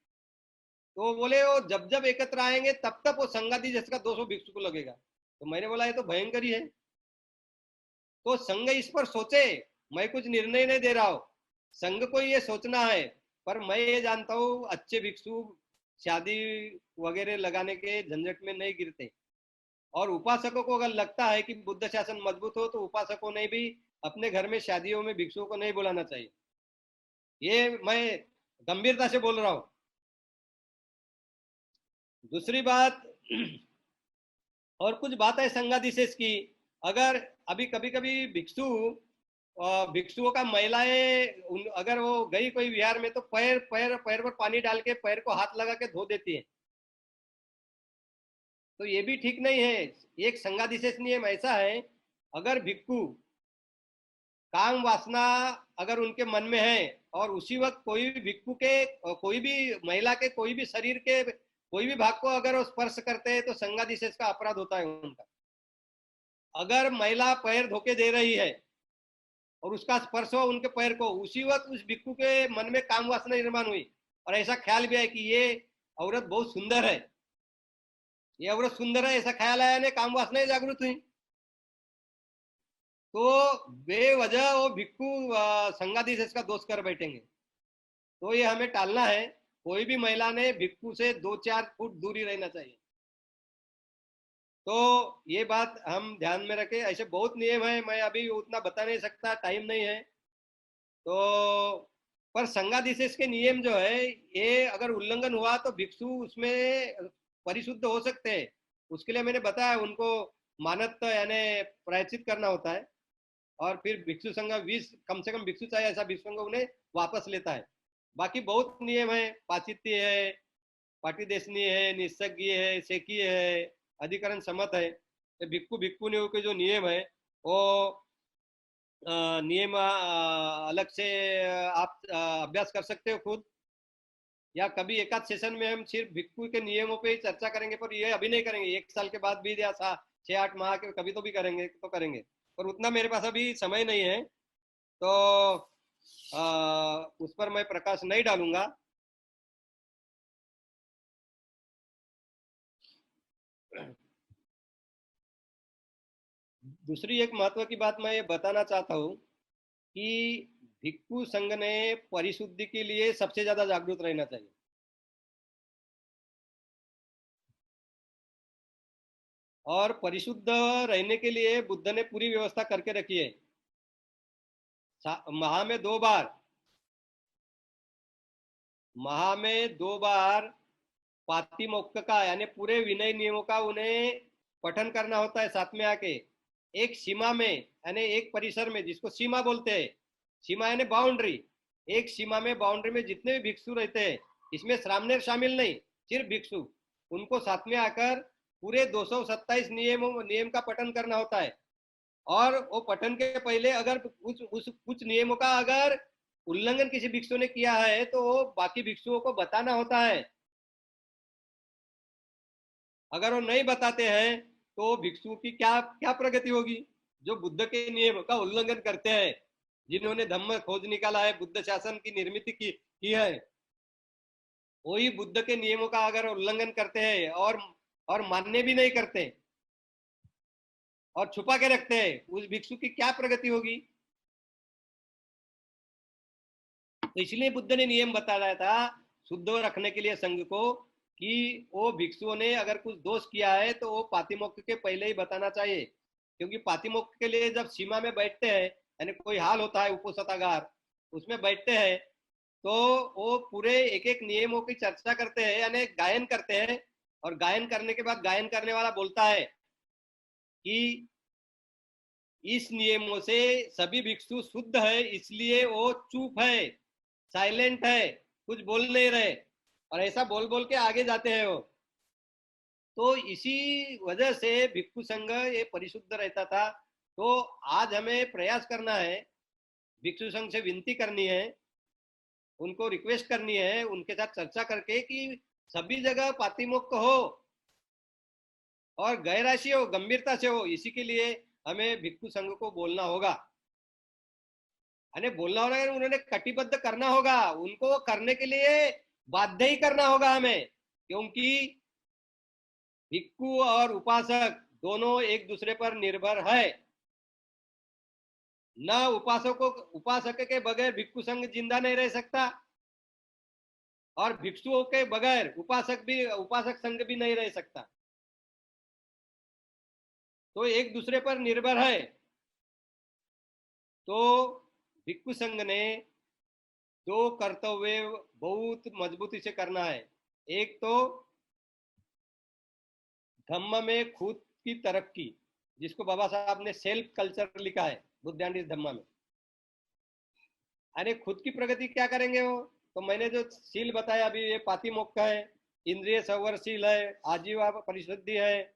तो बोले वो जब जब एकत्र आएंगे तब तक वो संगाति जिसका 200 भिक्षु को लगेगा। तो मैंने बोला ये तो भयंकर ही है। तो संघ इस पर सोचे, मैं कुछ निर्णय नहीं दे रहा हूं, संघ को ये सोचना है। पर मैं ये जानता हूँ अच्छे भिक्षु शादी वगैरह लगाने के झंझट में नहीं गिरते। और उपासकों को अगर लगता है कि बुद्ध शासन मजबूत हो, तो उपासकों ने भी अपने घर में शादियों में भिक्षुओं को नहीं बुलाना चाहिए। ये मैं गंभीरता से बोल रहा हूं। दूसरी बात और कुछ बात है संघाधिशेष की। अगर अभी कभी कभी भिक्षुओं का महिलाएं अगर वो गई कोई विहार में, तो पैर पैर पैर पर पानी डाल के पैर को हाथ लगा के धो देती है। तो ये भी ठीक नहीं है। एक संघाधिशेष नियम ऐसा है, अगर भिक्षु काम वासना अगर उनके मन में है और उसी वक्त कोई भी भिक्षु के कोई भी महिला के कोई भी शरीर के कोई भी भाग को अगर वो स्पर्श करते हैं, तो संघाधिशेष का अपराध होता है उनका। अगर महिला पैर धोके दे रही है और उसका स्पर्श हो उनके पैर को, उसी वक्त उस भिक्षु के मन में काम वासना निर्माण हुई और ऐसा ख्याल भी है कि ये औरत बहुत सुंदर है, ये औरत सुंदर है, ऐसा ख्याल आया, ने काम वासना जागृत हुई, तो बेवजह वो भिक्षु संघाधिशेष का दोष कर बैठेंगे। तो ये हमें टालना है। कोई भी महिला ने भिक्षु से 2-4 फुट दूरी रहना चाहिए। तो ये बात हम ध्यान में रखें। ऐसे बहुत नियम है, मैं अभी उतना बता नहीं सकता, टाइम नहीं है। तो पर संघाधिशेष के नियम जो है, ये अगर उल्लंघन हुआ तो भिक्षु उसमें परिशुद्ध हो सकते हैं। उसके लिए मैंने बताया उनको मानत यानी प्रायश्चित करना होता है। और फिर भिक्षु संघ 20 कम से कम भिक्षु चाहिए, ऐसा भिक्षु संघ उन्हें वापस लेता है। बाकी बहुत नियम है, पाचित्य है, पाटीदेशनी है, निस्सज्ञ है, सेकीय है, अधिकरण सम्मत है। तो भिक्खु भिक्खुनियों के जो नियम है वो नियम अलग से आप अभ्यास कर सकते हो खुद, या कभी एकाध सेशन में हम सिर्फ भिक्खु के नियमों पे ही चर्चा करेंगे। पर ये अभी नहीं करेंगे, 1 साल के बाद भी या 6-8 माह के कभी तो भी करेंगे तो करेंगे, पर उतना मेरे पास अभी समय नहीं है। तो उस पर मैं प्रकाश नहीं डालूंगा। दूसरी एक महत्व की बात मैं ये बताना चाहता हूँ कि भिक्षु संघ ने परिशुद्धि के लिए सबसे ज्यादा जागरूक रहना चाहिए। और परिशुद्ध रहने के लिए बुद्ध ने पूरी व्यवस्था करके रखी है। माह में 2 बार, माह में 2 बार पातिमोक्ष का यानी पूरे विनय नियमों का उन्हें पठन करना होता है। साथ में आके एक सीमा में यानी एक परिसर में, जिसको सीमा बोलते हैं, सीमा यानी बाउंड्री, एक सीमा में बाउंड्री में जितने भी भिक्षु रहते हैं, इसमें श्रामणेर शामिल नहीं, सिर्फ भिक्षु, उनको साथ में आकर पूरे 227 नियम का पठन करना होता है। और वो पठन के पहले अगर कुछ नियमों का अगर उल्लंघन किसी भिक्षु ने किया है तो वो बाकी भिक्षुओं को बताना होता है। अगर वो नहीं बताते हैं तो भिक्षु की क्या क्या प्रगति होगी? जो बुद्ध के नियम का उल्लंघन करते हैं, जिन्होंने धम्म खोज निकाला है, बुद्ध शासन की निर्मित की है, वही बुद्ध के नियमों का अगर उल्लंघन करते हैं और मानने भी नहीं करते और छुपा के रखते हैं, उस भिक्षु की क्या प्रगति होगी? तो इसलिए बुद्ध ने नियम बताया था शुद्ध रखने के लिए संघ को, कि वो भिक्षुओं ने अगर कुछ दोष किया है तो वो पातिमोक्ष के पहले ही बताना चाहिए। क्योंकि पातिमोक्ष के लिए जब सीमा में बैठते हैं, यानी कोई हाल होता है उपोषणागार, उसमें बैठते हैं, तो वो पूरे एक एक नियमों की चर्चा करते हैं, यानी गायन करते हैं। और गायन करने के बाद गायन करने वाला बोलता है कि इस नियमों से सभी भिक्षु शुद्ध है, इसलिए वो चुप है, साइलेंट है, कुछ बोल नहीं रहे, और ऐसा बोल बोल के आगे जाते हैं वो। तो इसी वजह से भिक्षु संघ ये परिशुद्ध रहता था। तो आज हमें प्रयास करना है, भिक्षु संघ से विनती करनी है, उनको रिक्वेस्ट करनी है, उनके साथ चर्चा करके कि सभी जगह पातिमोक्ष हो और गहराई से हो, गंभीरता से हो। इसी के लिए हमें भिक्षु संघ को बोलना होगा, यानी बोलना होगा, उन्होंने कटिबद्ध करना होगा, उनको करने के लिए बाध्य ही करना होगा हमें। क्योंकि भिक्षु और उपासक दोनों एक दूसरे पर निर्भर है। न उपासक के बगैर भिक्षु संघ जिंदा नहीं रह सकता, और भिक्षुओं के बगैर उपासक संघ भी नहीं रह सकता। तो एक दूसरे पर निर्भर है। तो भिक्षु संघ ने 2 कर्तव्य बहुत मजबूती से करना है। एक तो धम्म में खुद की तरक्की, जिसको बाबा साहब ने सेल्फ कल्चर लिखा है बुद्धांडिस धम्मा में। अरे खुद की प्रगति क्या करेंगे वो? तो मैंने जो शील बताया अभी, ये पातिमोक्ष है, इंद्रिय संवरशील है, आजीवा परिशुद्धि है,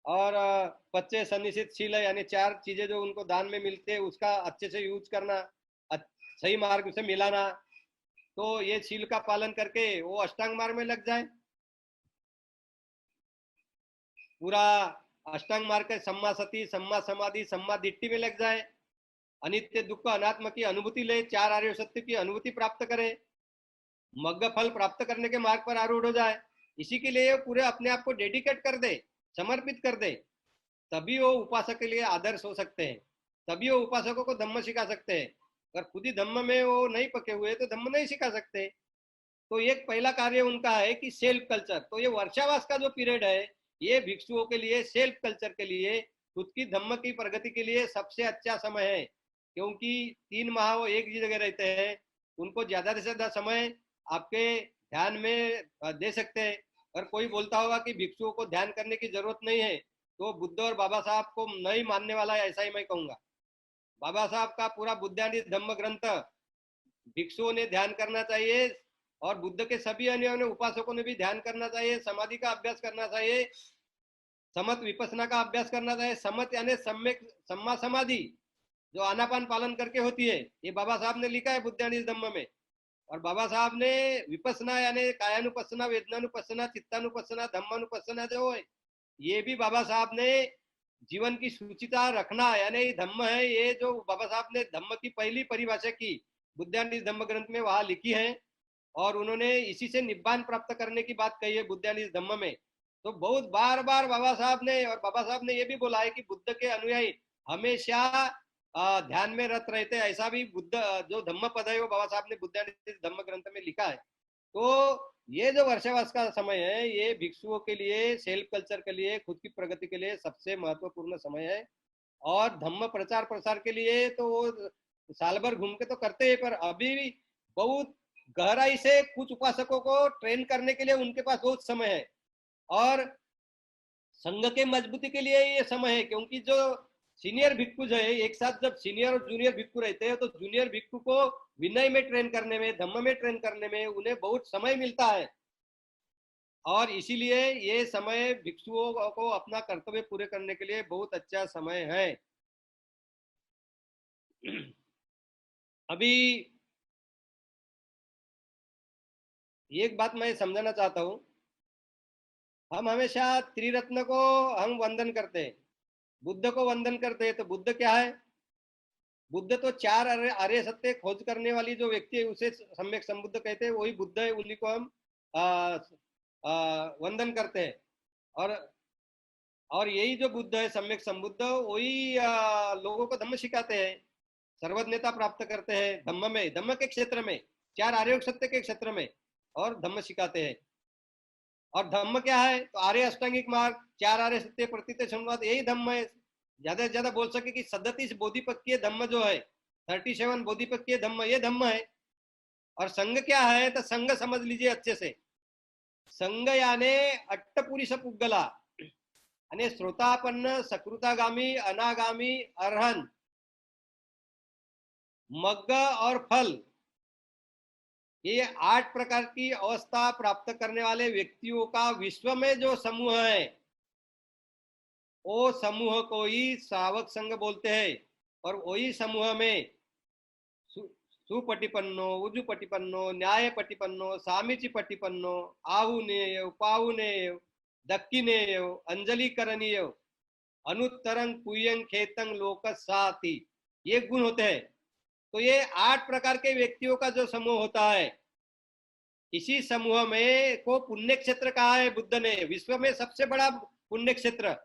और पच्चे सन्निसित शील है, यानी 4 चीजें जो उनको दान में मिलते हैं उसका अच्छे से यूज करना, सही मार्ग से मिलाना। तो ये शील का पालन करके वो अष्टांग मार्ग में लग जाए। पूरा अष्टांग मार्ग के सम्मा सती, सम्मा समाधि, सम्मा दिट्टी में लग जाए, अनित्य दुख अनात्म की अनुभूति ले, 4 आर्य सत्य की अनुभूति प्राप्त करे, मग्ग फल प्राप्त करने के मार्ग पर आरूढ़ हो जाए। इसी के लिए पूरे अपने आप को डेडिकेट कर दे, समर्पित कर दे, तभी वो उपासक के लिए आदर्श हो सकते हैं, तभी वो उपासकों को धम्म सिखा सकते हैं। अगर खुद ही धम्म में वो नहीं पके हुए तो धम्म नहीं सिखा सकते। तो एक पहला कार्य उनका है कि सेल्फ कल्चर। तो ये वर्षावास का जो पीरियड है, ये भिक्षुओं के लिए सेल्फ कल्चर के लिए, खुद की धम्म की प्रगति के लिए सबसे अच्छा समय है। क्योंकि 3 माह वो एक जगह रहते हैं, उनको ज्यादा से ज्यादा समय आपके ध्यान में दे सकते हैं। और कोई बोलता होगा कि भिक्षुओं को ध्यान करने की जरूरत नहीं है, तो बुद्ध और बाबा साहब को नहीं मानने वाला है, ऐसा ही मैं कहूंगा। बाबा साहब का पूरा बुद्धांडिस धम्म ग्रंथ भिक्षुओं ने ध्यान करना चाहिए, और बुद्ध के सभी अन्य उपासकों ने भी ध्यान करना चाहिए, समाधि का अभ्यास करना चाहिए, समत विपसना का अभ्यास करना चाहिए। समत यानी सम्यक सम्मा समाधि, जो आनापान पालन करके होती है, ये बाबा साहब ने लिखा है बुद्धांडिस धम्म में। और बाबा साहब ने विपसना यानी कायानुपसना, वेदनानुपसना, चित्तानुपसना, धम्मानुपसना जो है, ये भी बाबा साहब ने जीवन की सूचिता रखना, यानी धम्म है, ये जो बाबा साहब ने धम्म की पहली परिभाषा की, बुद्धानिस धम्म ग्रंथ में वहां लिखी है, और उन्होंने इसी से निब्बान प्राप्त करने की बात कही है बुद्धानिस धम्म में। तो बहुत बार बार बाबा साहब ने ये भी बोला है कि बुद्ध के अनुयायी हमेशा ध्यान में रत रहते, ऐसा भी बुद्ध जो धम्म पद है वो बाबा साहब ने बुद्धानिस धम्म ग्रंथ में लिखा है। तो ये जो वर्षावास का समय है, ये भिक्षुओं के लिए, सेल्फ कल्चर के लिए, खुद की प्रगति के लिए सबसे महत्वपूर्ण समय है। और धम्म प्रचार प्रसार के लिए तो वो साल भर घूम के तो करते हैं, पर अभी भी बहुत गहराई से कुछ उपासकों को ट्रेन करने के लिए उनके पास बहुत समय है। और संघ के मजबूती के लिए ये समय है, क्योंकि जो सीनियर भिक्खु है, एक साथ जब सीनियर और जूनियर भिक्खु रहते हैं तो जूनियर भिक्खु को विनय में ट्रेन करने में, धम्म में ट्रेन करने में उन्हें बहुत समय मिलता है। और इसीलिए ये समय भिक्षुओं को अपना कर्तव्य पूरे करने के लिए बहुत अच्छा समय है। अभी एक बात मैं समझाना चाहता हूँ, हम हमेशा त्रिरत्न को हम वंदन करते हैं, बुद्ध को वंदन करते हैं। तो बुद्ध क्या है? बुद्ध तो चार आर्य सत्य खोज करने वाली जो व्यक्ति है उसे सम्यक संबुद्ध कहते हैं, वही बुद्ध है, उन्हीं को हम वंदन करते हैं। और यही जो बुद्ध है सम्यक संबुद्ध, वही लोगों को धम्म सिखाते हैं, सर्वज्ञता प्राप्त करते हैं धम्म में, धम्म के क्षेत्र में, चार आर्य सत्य के क्षेत्र में, और धम्म सिखाते हैं। और धम्म क्या है? तो आर्य अष्टांगिक मार्ग, चार आर्य सत्य, प्रतीत संवाद, यही धम्म है। ज्यादा से ज्यादा बोल सके कि 37 बोधिपक्कीय धम्म जो है, 37 बोधिपक्कीय धम्म, ये धम्म है। और संघ क्या है? तो संघ समझ लीजिए अच्छे से। संघ याने अट्टपुरुष पुद्गला, यानी श्रोतापन्न, सकृतागामी, अनागामी, अरहन, मग्ग और फल, ये 8 प्रकार की अवस्था प्राप्त करने वाले व्यक्तियों का विश्व में जो समूह है, वो समूह को ही श्रावक संघ बोलते हैं। और वही समूह में सुपटिपन्नो, उजुपटिपन्नो, न्याय पटिपन्नो, सामीची पटिपन्नो, आहुनेय, पाहुनेय, दक्किनेय, अंजलि करणीय, अनुत्तरंग, पुयंग, खेतंग, लोक साथी, ये गुण होते हैं। तो ये 8 प्रकार के व्यक्तियों का जो समूह होता है, इसी समूह में को पुण्य क्षेत्र कहा है बुद्ध ने, विश्व में सबसे बड़ा पुण्य क्षेत्र।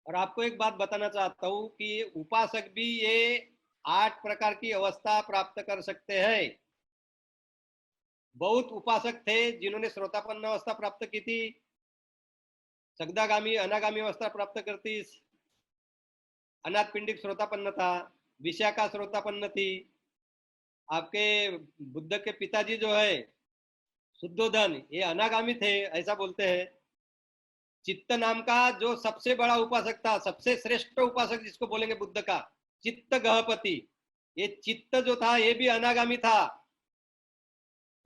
और आपको एक बात बताना चाहता हूं कि उपासक भी ये 8 प्रकार की अवस्था प्राप्त कर सकते हैं। बहुत उपासक थे जिन्होंने श्रोतापन्न अवस्था प्राप्त की थी, सगदागामी, अनागामी अवस्था प्राप्त करती, अनाथ पिंडिक श्रोतापन्न था, विशाखा श्रोतापन्न थी, आपके बुद्ध के पिताजी जो है शुद्धोधन, ये अनागामी थे ऐसा बोलते हैं। चित्त नाम का जो सबसे बड़ा उपासक था, सबसे श्रेष्ठ उपासक जिसको बोलेंगे बुद्ध का, चित्त गहपति, ये चित्त जो था ये भी अनागामी था।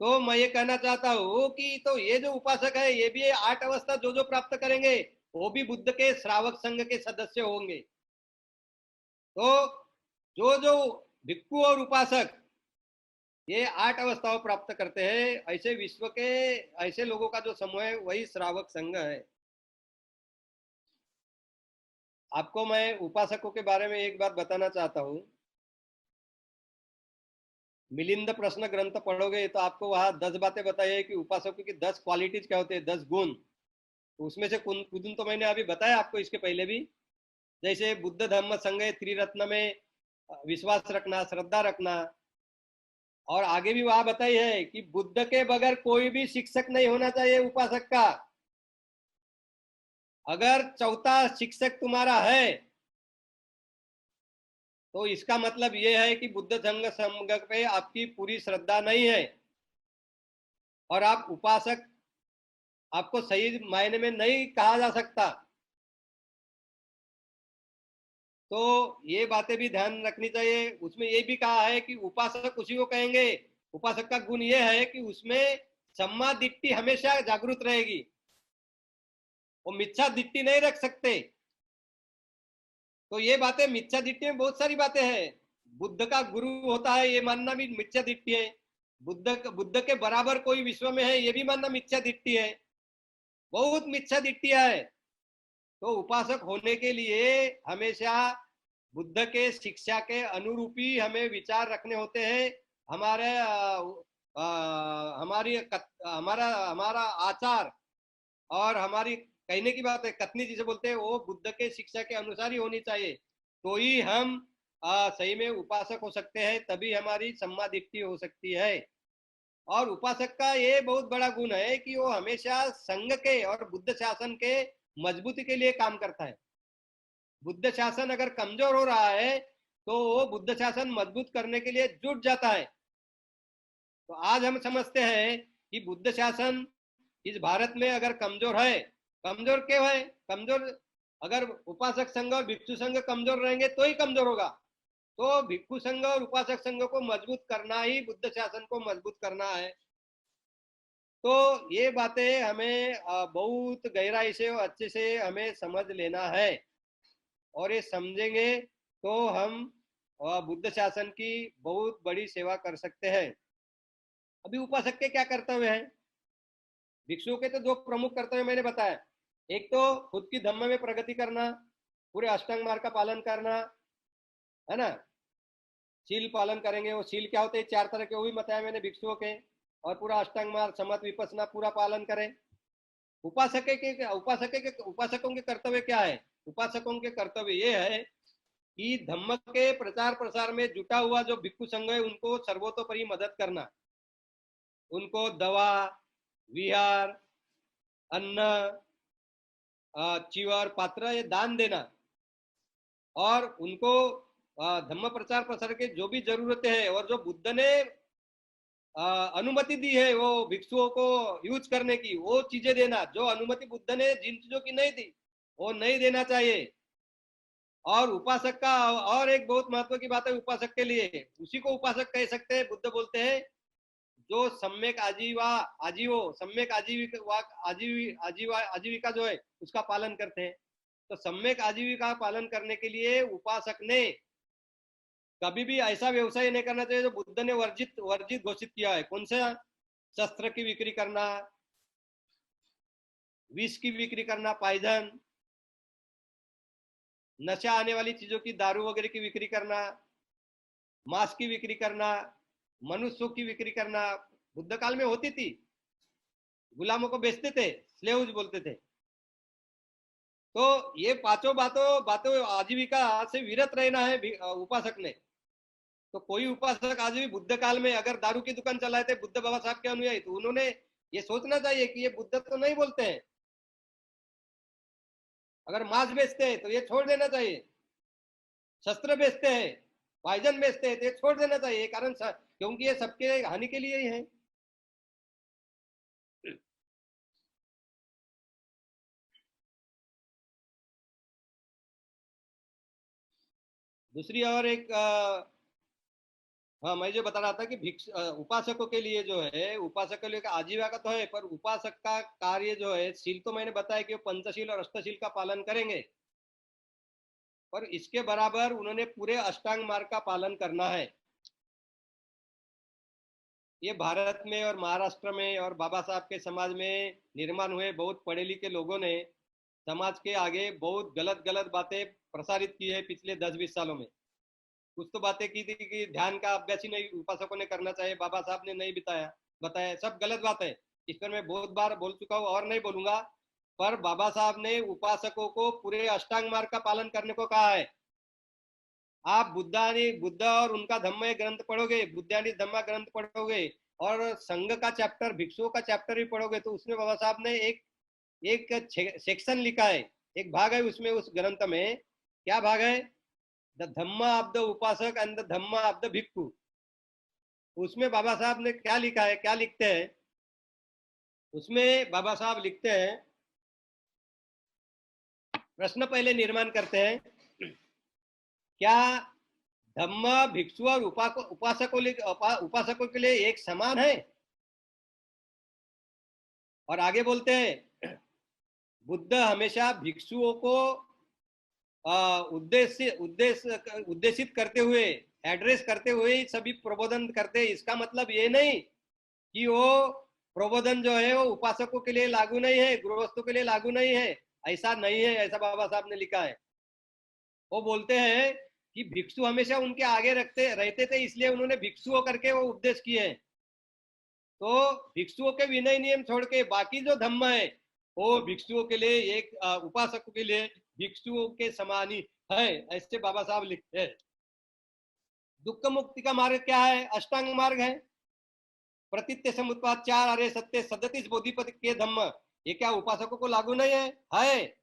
तो मैं ये कहना चाहता हूँ कि तो ये जो उपासक है ये भी 8 अवस्था जो जो प्राप्त करेंगे वो भी बुद्ध के श्रावक संघ के सदस्य होंगे। तो जो जो भिक्खु और उपासक ये 8 अवस्थाओं प्राप्त करते हैं, ऐसे विश्व के ऐसे लोगों का जो समूह है वही श्रावक संघ है। आपको मैं उपासकों के बारे में एक बात बताना चाहता हूँ। मिलिंद प्रश्न ग्रंथ पढ़ोगे तो आपको वहां 10 बातें बताई है कि उपासकों की 10 क्वालिटीज क्या होते हैं, 10 गुण। तो उसमें से कुछ तो मैंने अभी बताया आपको इसके पहले भी, जैसे बुद्ध धम्म संघ त्रिरत्न में विश्वास रखना, श्रद्धा रखना। और आगे भी वहां बताई है कि बुद्ध के बगैर कोई भी शिक्षक नहीं होना चाहिए उपासक का। अगर चौथा शिक्षक तुम्हारा है तो इसका मतलब यह है कि बुद्ध संघ पे आपकी पूरी श्रद्धा नहीं है, और आप उपासक आपको सही मायने में नहीं कहा जा सकता। तो ये बातें भी ध्यान रखनी चाहिए। उसमें ये भी कहा है कि उपासक उसी को कहेंगे, उपासक का गुण ये है कि उसमें सम्मा दिट्ठी हमेशा जागृत रहेगी, वो मिथ्या दिट्ठी नहीं रख सकते। तो ये बातें मिथ्या दिट्ठी में बहुत सारी बातें हैं। बुद्ध का गुरु होता है ये मानना भी मिथ्या दिट्ठी है, बुद्ध के बराबर कोई विश्व में है ये भी मानना मिथ्या दिट्ठी है, बहुत मिथ्या दिट्ठियां है। तो उपासक होने के लिए हमेशा बुद्ध के शिक्षा के अनुरूपी हमें विचार रखने होते हैं। हमारे हमारा हमारा आचार और हमारी कहने की बात है, कथनी जिसे बोलते हैं, वो बुद्ध के शिक्षा के अनुसार ही होनी चाहिए। तो ही हम सही में उपासक हो सकते हैं, तभी हमारी सम्मा दीप्ति हो सकती है। और उपासक का ये बहुत बड़ा गुण है कि वो हमेशा संघ के और बुद्ध शासन के मजबूती के लिए काम करता है। बुद्ध शासन अगर कमजोर हो रहा है तो वो बुद्ध शासन मजबूत करने के लिए जुट जाता है। तो आज हम समझते हैं कि बुद्ध शासन इस भारत में अगर कमजोर है, कमजोर क्यों है? कमजोर, अगर उपासक संघ और भिक्षु संघ कमजोर रहेंगे तो ही कमजोर होगा। तो भिक्षु संघ और उपासक संघ को मजबूत करना ही बुद्ध शासन को मजबूत करना है। तो ये बातें हमें बहुत गहराई से और अच्छे से हमें समझ लेना है, और ये समझेंगे तो हम बुद्ध शासन की बहुत बड़ी सेवा कर सकते हैं। अभी उपासक के क्या कर्तव्य हैं? भिक्षुओं के तो दो प्रमुख कर्तव्य मैंने बताया। एक तो खुद की धम्म में प्रगति करना, पूरे अष्टांग मार्ग का पालन करना, है ना। शील पालन करेंगे, वो शील क्या होते हैं? 4 तरह के, वो भी बताया मैंने भिक्षुओं के। और पूरा अष्टांग मार्ग, समत, विपස්සना पूरा पालन करें। उपासकों के कर्तव्य क्या है? उपासकों के कर्तव्य ये है कि धम्म के प्रचार प्रसार में जुटा हुआ जो भिक्षु संघ है उनको सर्वतोपरि मदद करना। उनको दवा, विहार, अन्न, चीवर, पात्र ये दान देना, और उनको धम्म प्रचार प्रसार के जो भी जरूरतें हैं और जो बुद्ध ने अनुमति दी है वो भिक्षुओं को यूज करने की, वो चीजें देना। जो अनुमति बुद्ध ने जिन चीजों की नहीं दी वो नहीं देना चाहिए। और उपासक का और एक बहुत महत्व की बात है उपासक के लिए, उसी को उपासक कह सकते हैं। बुद्ध बोलते हैं जो सम्यक सम्यक आजीविका जो है उसका पालन करते हैं। तो सम्यक आजीविका पालन करने के लिए उपासक ने कभी भी ऐसा व्यवसाय नहीं करना चाहिए जो बुद्ध ने वर्जित वर्जित घोषित किया है। कौन सा? शस्त्र की बिक्री करना, विष की बिक्री करना, पाइजन, नशा आने वाली चीजों की, दारू वगैरह की बिक्री करना, मांस की बिक्री करना, मनुष्यों की बिक्री करना बुद्ध काल में होती थी। गुलामों को बेचते थे, स्लेव्स बोलते थे। तो ये पांचों बातों बातों आजीविका से विरत रहना है उपासक ने। तो कोई उपासक आज भी बुद्ध काल में अगर दारू की दुकान चलाए थे बुद्ध बाबा साहब के अनुयायी, तो उन्होंने ये सोचना चाहिए कि ये बुद्ध तो नहीं बोलते हैं। अगर मांस बेचते हैं तो ये छोड़ देना चाहिए। शस्त्र बेचते हैं, पॉइजन बेचते हैं तो ये छोड़ देना चाहिए। कारण क्योंकि ये सबके हानि के लिए ही है। दूसरी और एक हाँ, मैं जो बता रहा था कि उपासकों के लिए जो है, उपासक के लिए आजीविका तो है, पर उपासक का कार्य जो है, शील तो मैंने बताया कि वो पंचशील और अष्टशील का पालन करेंगे, पर इसके बराबर उन्होंने पूरे अष्टांग मार्ग का पालन करना है। ये भारत में और महाराष्ट्र में और बाबा साहब के समाज में निर्माण हुए बहुत पढ़े लिखे लोगों ने समाज के आगे बहुत गलत गलत बातें प्रसारित की है पिछले 10-20 सालों में। कुछ तो बातें की थी कि ध्यान का अभ्यास ही नहीं उपासकों ने करना चाहिए, बाबा साहब ने नहीं बताया, सब गलत बात है। इस पर मैं बहुत बार बोल चुका हूँ और नहीं बोलूंगा। पर बाबा साहब ने उपासकों को पूरे अष्टांग मार्ग का पालन करने को कहा है। आप बुद्ध और उनका धम्म ग्रंथ पढ़ोगे, बुद्धानी धम्मा ग्रंथ पढ़ोगे और संघ का चैप्टर, भिक्षुओं का चैप्टर भी पढ़ोगे, तो उसमें बाबा साहब ने एक एक सेक्शन लिखा है, एक भाग है उसमें, उस ग्रंथ में क्या भाग है? द धम्मा ऑफ द उपासक and the Dhamma of the भिक्षु। उसमें बाबा साहब ने क्या लिखा है, क्या लिखते हैं? उसमें बाबा साहब लिखते हैं, प्रश्न पहले निर्माण करते हैं, क्या धम्म भिक्षु और उपासकों के लिए एक समान है? और आगे बोलते हैं बुद्ध हमेशा भिक्षुओं को उद्देशित करते हुए, एड्रेस करते हुए सभी प्रबोधन करते हैं। इसका मतलब ये नहीं कि वो प्रबोधन जो है वो उपासकों के लिए लागू नहीं है, गृहस्थों के लिए लागू नहीं है, ऐसा नहीं है, ऐसा बाबा साहब ने लिखा है। वो बोलते हैं कि भिक्षु हमेशा उनके आगे रखते रहते थे, इसलिए उन्होंने भिक्षुओं करके वो उपदेश किए हैं। तो भिक्षुओं के विनय नियम छोड़ के बाकी जो धम्म है वो भिक्षुओं के लिए, एक उपासकों के लिए भिक्षुओं के समान ही है, ऐसे बाबा साहब लिखते हैं। दुख मुक्ति का मार्ग क्या है? अष्टांग मार्ग है। प्रतित्य समुत्पाद, 4 आर्य सत्य, 37 बोधिपति के धम्म, ये क्या उपासकों को लागू नहीं है? है,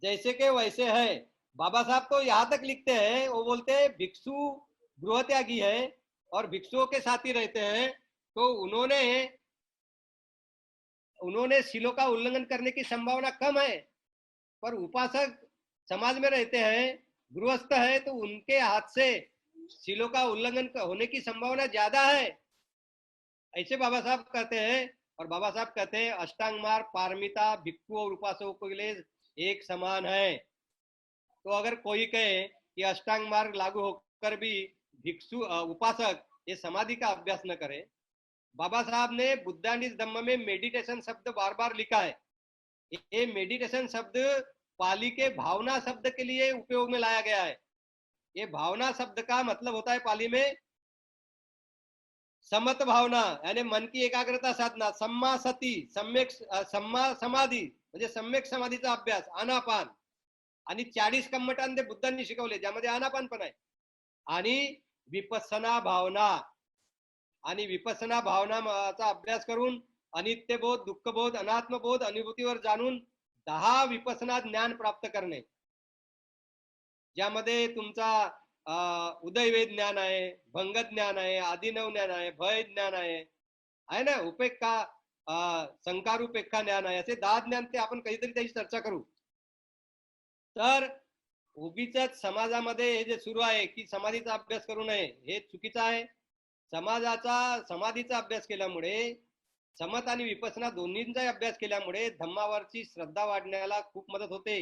जैसे के वैसे है। बाबा साहब तो यहाँ तक लिखते हैं, वो बोलते हैं भिक्षु गृह त्यागी है और भिक्षुओं के साथ ही रहते हैं, तो उन्होंने शीलों का उल्लंघन करने की संभावना कम है। पर उपासक समाज में रहते हैं, गृहस्थ है, तो उनके हाथ से शीलों का उल्लंघन होने की संभावना ज्यादा है, ऐसे बाबा साहब कहते हैं। और बाबा साहब कहते हैं अष्टांग मार्ग पारमिता भिक्षु और उपासकों के लिए एक समान है। तो अगर कोई कहे कि अष्टांग मार्ग लागू होकर भी भिक्षु उपासक ये समाधि का अभ्यास न करे, बाबा साहब ने बुद्धानिस धम्म में मेडिटेशन शब्द बार बार लिखा है। ये मेडिटेशन शब्द पाली के भावना शब्द के लिए उपयोग में लाया गया है। ये भावना शब्द का मतलब होता है पाली में समत भावना, यानी मन की एकाग्रता साधना, सम्मा सती, सम्यक सम्मा समाधी म्हणजे सम्यक समाधीचा अभ्यास, आनापान, आणि 40 कर्मकांड बुद्धांनी शिकवले, ज्यामध्ये आनापान पण आहे, आणि विपස්සना भावना, आणि विपස්සना भावनाचा अभ्यास करून अनित्यबोध, दुःखबोध, अनात्मबोध अनुभूतीवर जाणून 10 विपස්සना ज्ञान प्राप्त करणे, ज्यामध्ये तुमचा उदयवेद ज्ञान आहे, भंग ज्ञान आहे, आदिनव ज्ञान आहे, भय ज्ञान आहे ना, उपेक्षा, संकारुपेक्षा ज्ञान आहे, असे 10 ज्ञान ते आपण कधीतरी त्याची चर्चा करू। तर उगीच समाजामध्ये हे जे सुरू आहे की समाधीचा अभ्यास करू नये, हे चुकीचं आहे। समाधीचा अभ्यास केल्यामुळे, समत आणि विपස්සना दोन्हींचा अभ्यास केल्यामुळे धम्मावरची श्रद्धा वाढण्याला खूप मदत होते,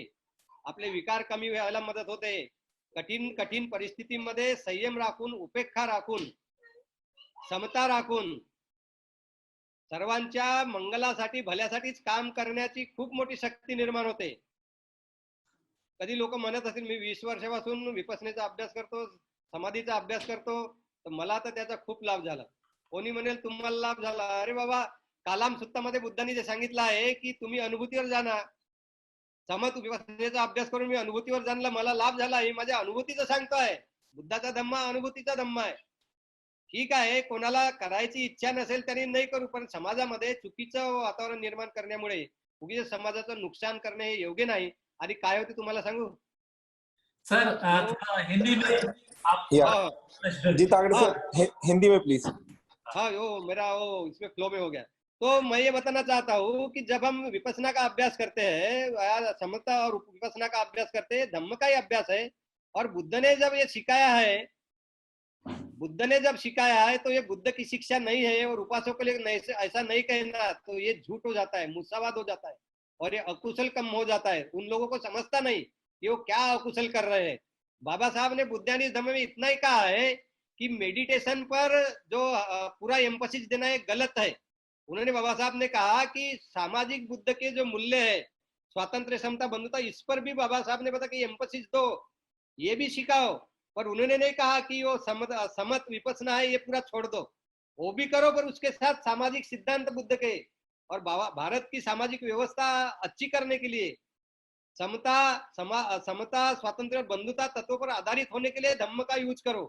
आपले विकार कमी व्हायला मदत होते, कठीण परिस्थितीमध्ये संयम राखून, उपेक्षा राखून, समता राखून सर्वांच्या मंगलासाठी, भल्यासाठीच काम करण्याची खूप मोठी शक्ती निर्माण होते। कधी लोक म्हणत असतील मी 20 वर्षापासून विपसनेचा अभ्यास करतो, समाधीचा अभ्यास करतो, तर मला तर त्याचा खूप लाभ झाला। कोणी म्हणेल तुम्हाला लाभ झाला, अरे बाबा कालाम सुत्तामध्ये बुद्धांनी जे सांगितलं आहे की तुम्ही अनुभूतीवर जाना, समत विपसनेचा अभ्यास करून मी अनुभूतीवर जाणला, मला लाभ झाला, हे माझ्या अनुभूतीचं सांगतोय। बुद्धाचा धम्म अनुभूतीचा धम्म आहे। ठीक आहे, कोणाला करायची इच्छा नसेल तरी नाही करू, पण समाजामध्ये चुकीचं वातावरण निर्माण करण्यामुळे उगीच समाजाचं नुकसान करणे हे योग्य नाही। आणि काय होते तुम्हाला सांगू सर, थोड़ा हिंदी में आप जी तागड़े सर, हिंदी में प्लीज। हाँ, वो मेरा वो इसमें फ्लो में हो गया। तो मैं ये बताना चाहता हूँ कि जब हम विपස්සना का अभ्यास करते हैं, समता और विपස්සना का अभ्यास करते हैं, धम्म का ही अभ्यास है। और बुद्ध ने जब ये सिखाया है तो ये बुद्ध की शिक्षा नहीं है, और उपासकों के लिए ऐसा नहीं कहना तो ये झूठ हो जाता है, मूसावाद हो जाता है, और ये अकुशल कम हो जाता है। उन लोगों को समझता नहीं कि वो क्या अकुशल कर रहे हैं। बाबा साहब ने बुद्धानिस धम्म में इतना ही कहा है कि मेडिटेशन पर जो पूरा एम्फोसिस देना है गलत है। उन्होंने, बाबा साहब ने कहा कि सामाजिक बुद्ध के जो मूल्य है, स्वातंत्र, समता, बंधुता, इस पर भी बाबा साहब ने बताया कि एम्फोसिस दो, ये भी सिखाओ। पर उन्होंने नहीं कहा कि वो समत विपස්සना है ये पूरा छोड़ दो, वो भी करो, पर उसके साथ सामाजिक सिद्धांत बुद्ध के और भारत की सामाजिक व्यवस्था अच्छी करने के लिए समता, स्वातंत्र, बंधुता तत्वों पर आधारित होने के लिए धम्म का यूज करो,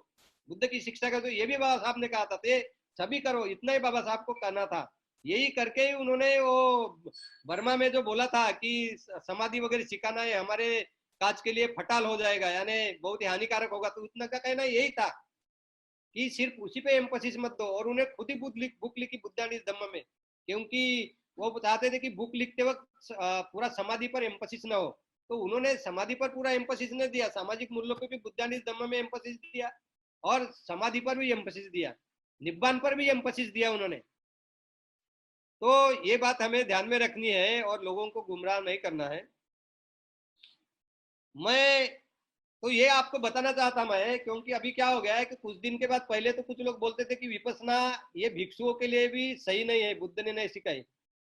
बुद्ध की शिक्षा का। तो ये भी बाबा साहब ने कहा था, ते सभी करो, इतना ही बाबा साहब को कहना था। यही करके ही उन्होंने वो बर्मा में जो बोला था कि समाधि वगैरह सिखाना है हमारे काज के लिए फटाल हो जाएगा, यानी बहुत ही हानिकारक होगा, तो उतना का कहना यही था कि सिर्फ उसी पे एम्फोसिस मत दो। और उन्हें खुद ही बुक लिखी बुद्धानिस धम्म में, क्योंकि वो चाहते थे कि बुक लिखते वक्त पूरा समाधि पर एम्फोसिस न हो, तो उन्होंने समाधि पर पूरा एम्फोसिस न दिया, सामाजिक मूल्यों पे भी बुद्धानिस धम्म में एम्फोसिस दिया, और समाधि पर भी एम्फोसिस दिया, निब्बान पर भी एम्फोसिस दिया उन्होंने। तो ये बात हमें ध्यान में रखनी है और लोगों को गुमराह नहीं करना है। मैं तो ये आपको बताना चाहता मैं, क्योंकि अभी क्या हो गया है कि कुछ दिन के बाद, पहले तो कुछ लोग बोलते थे कि विपස්සना ये भिक्षुओं के लिए भी सही नहीं है, बुद्ध ने नहीं सिखाई।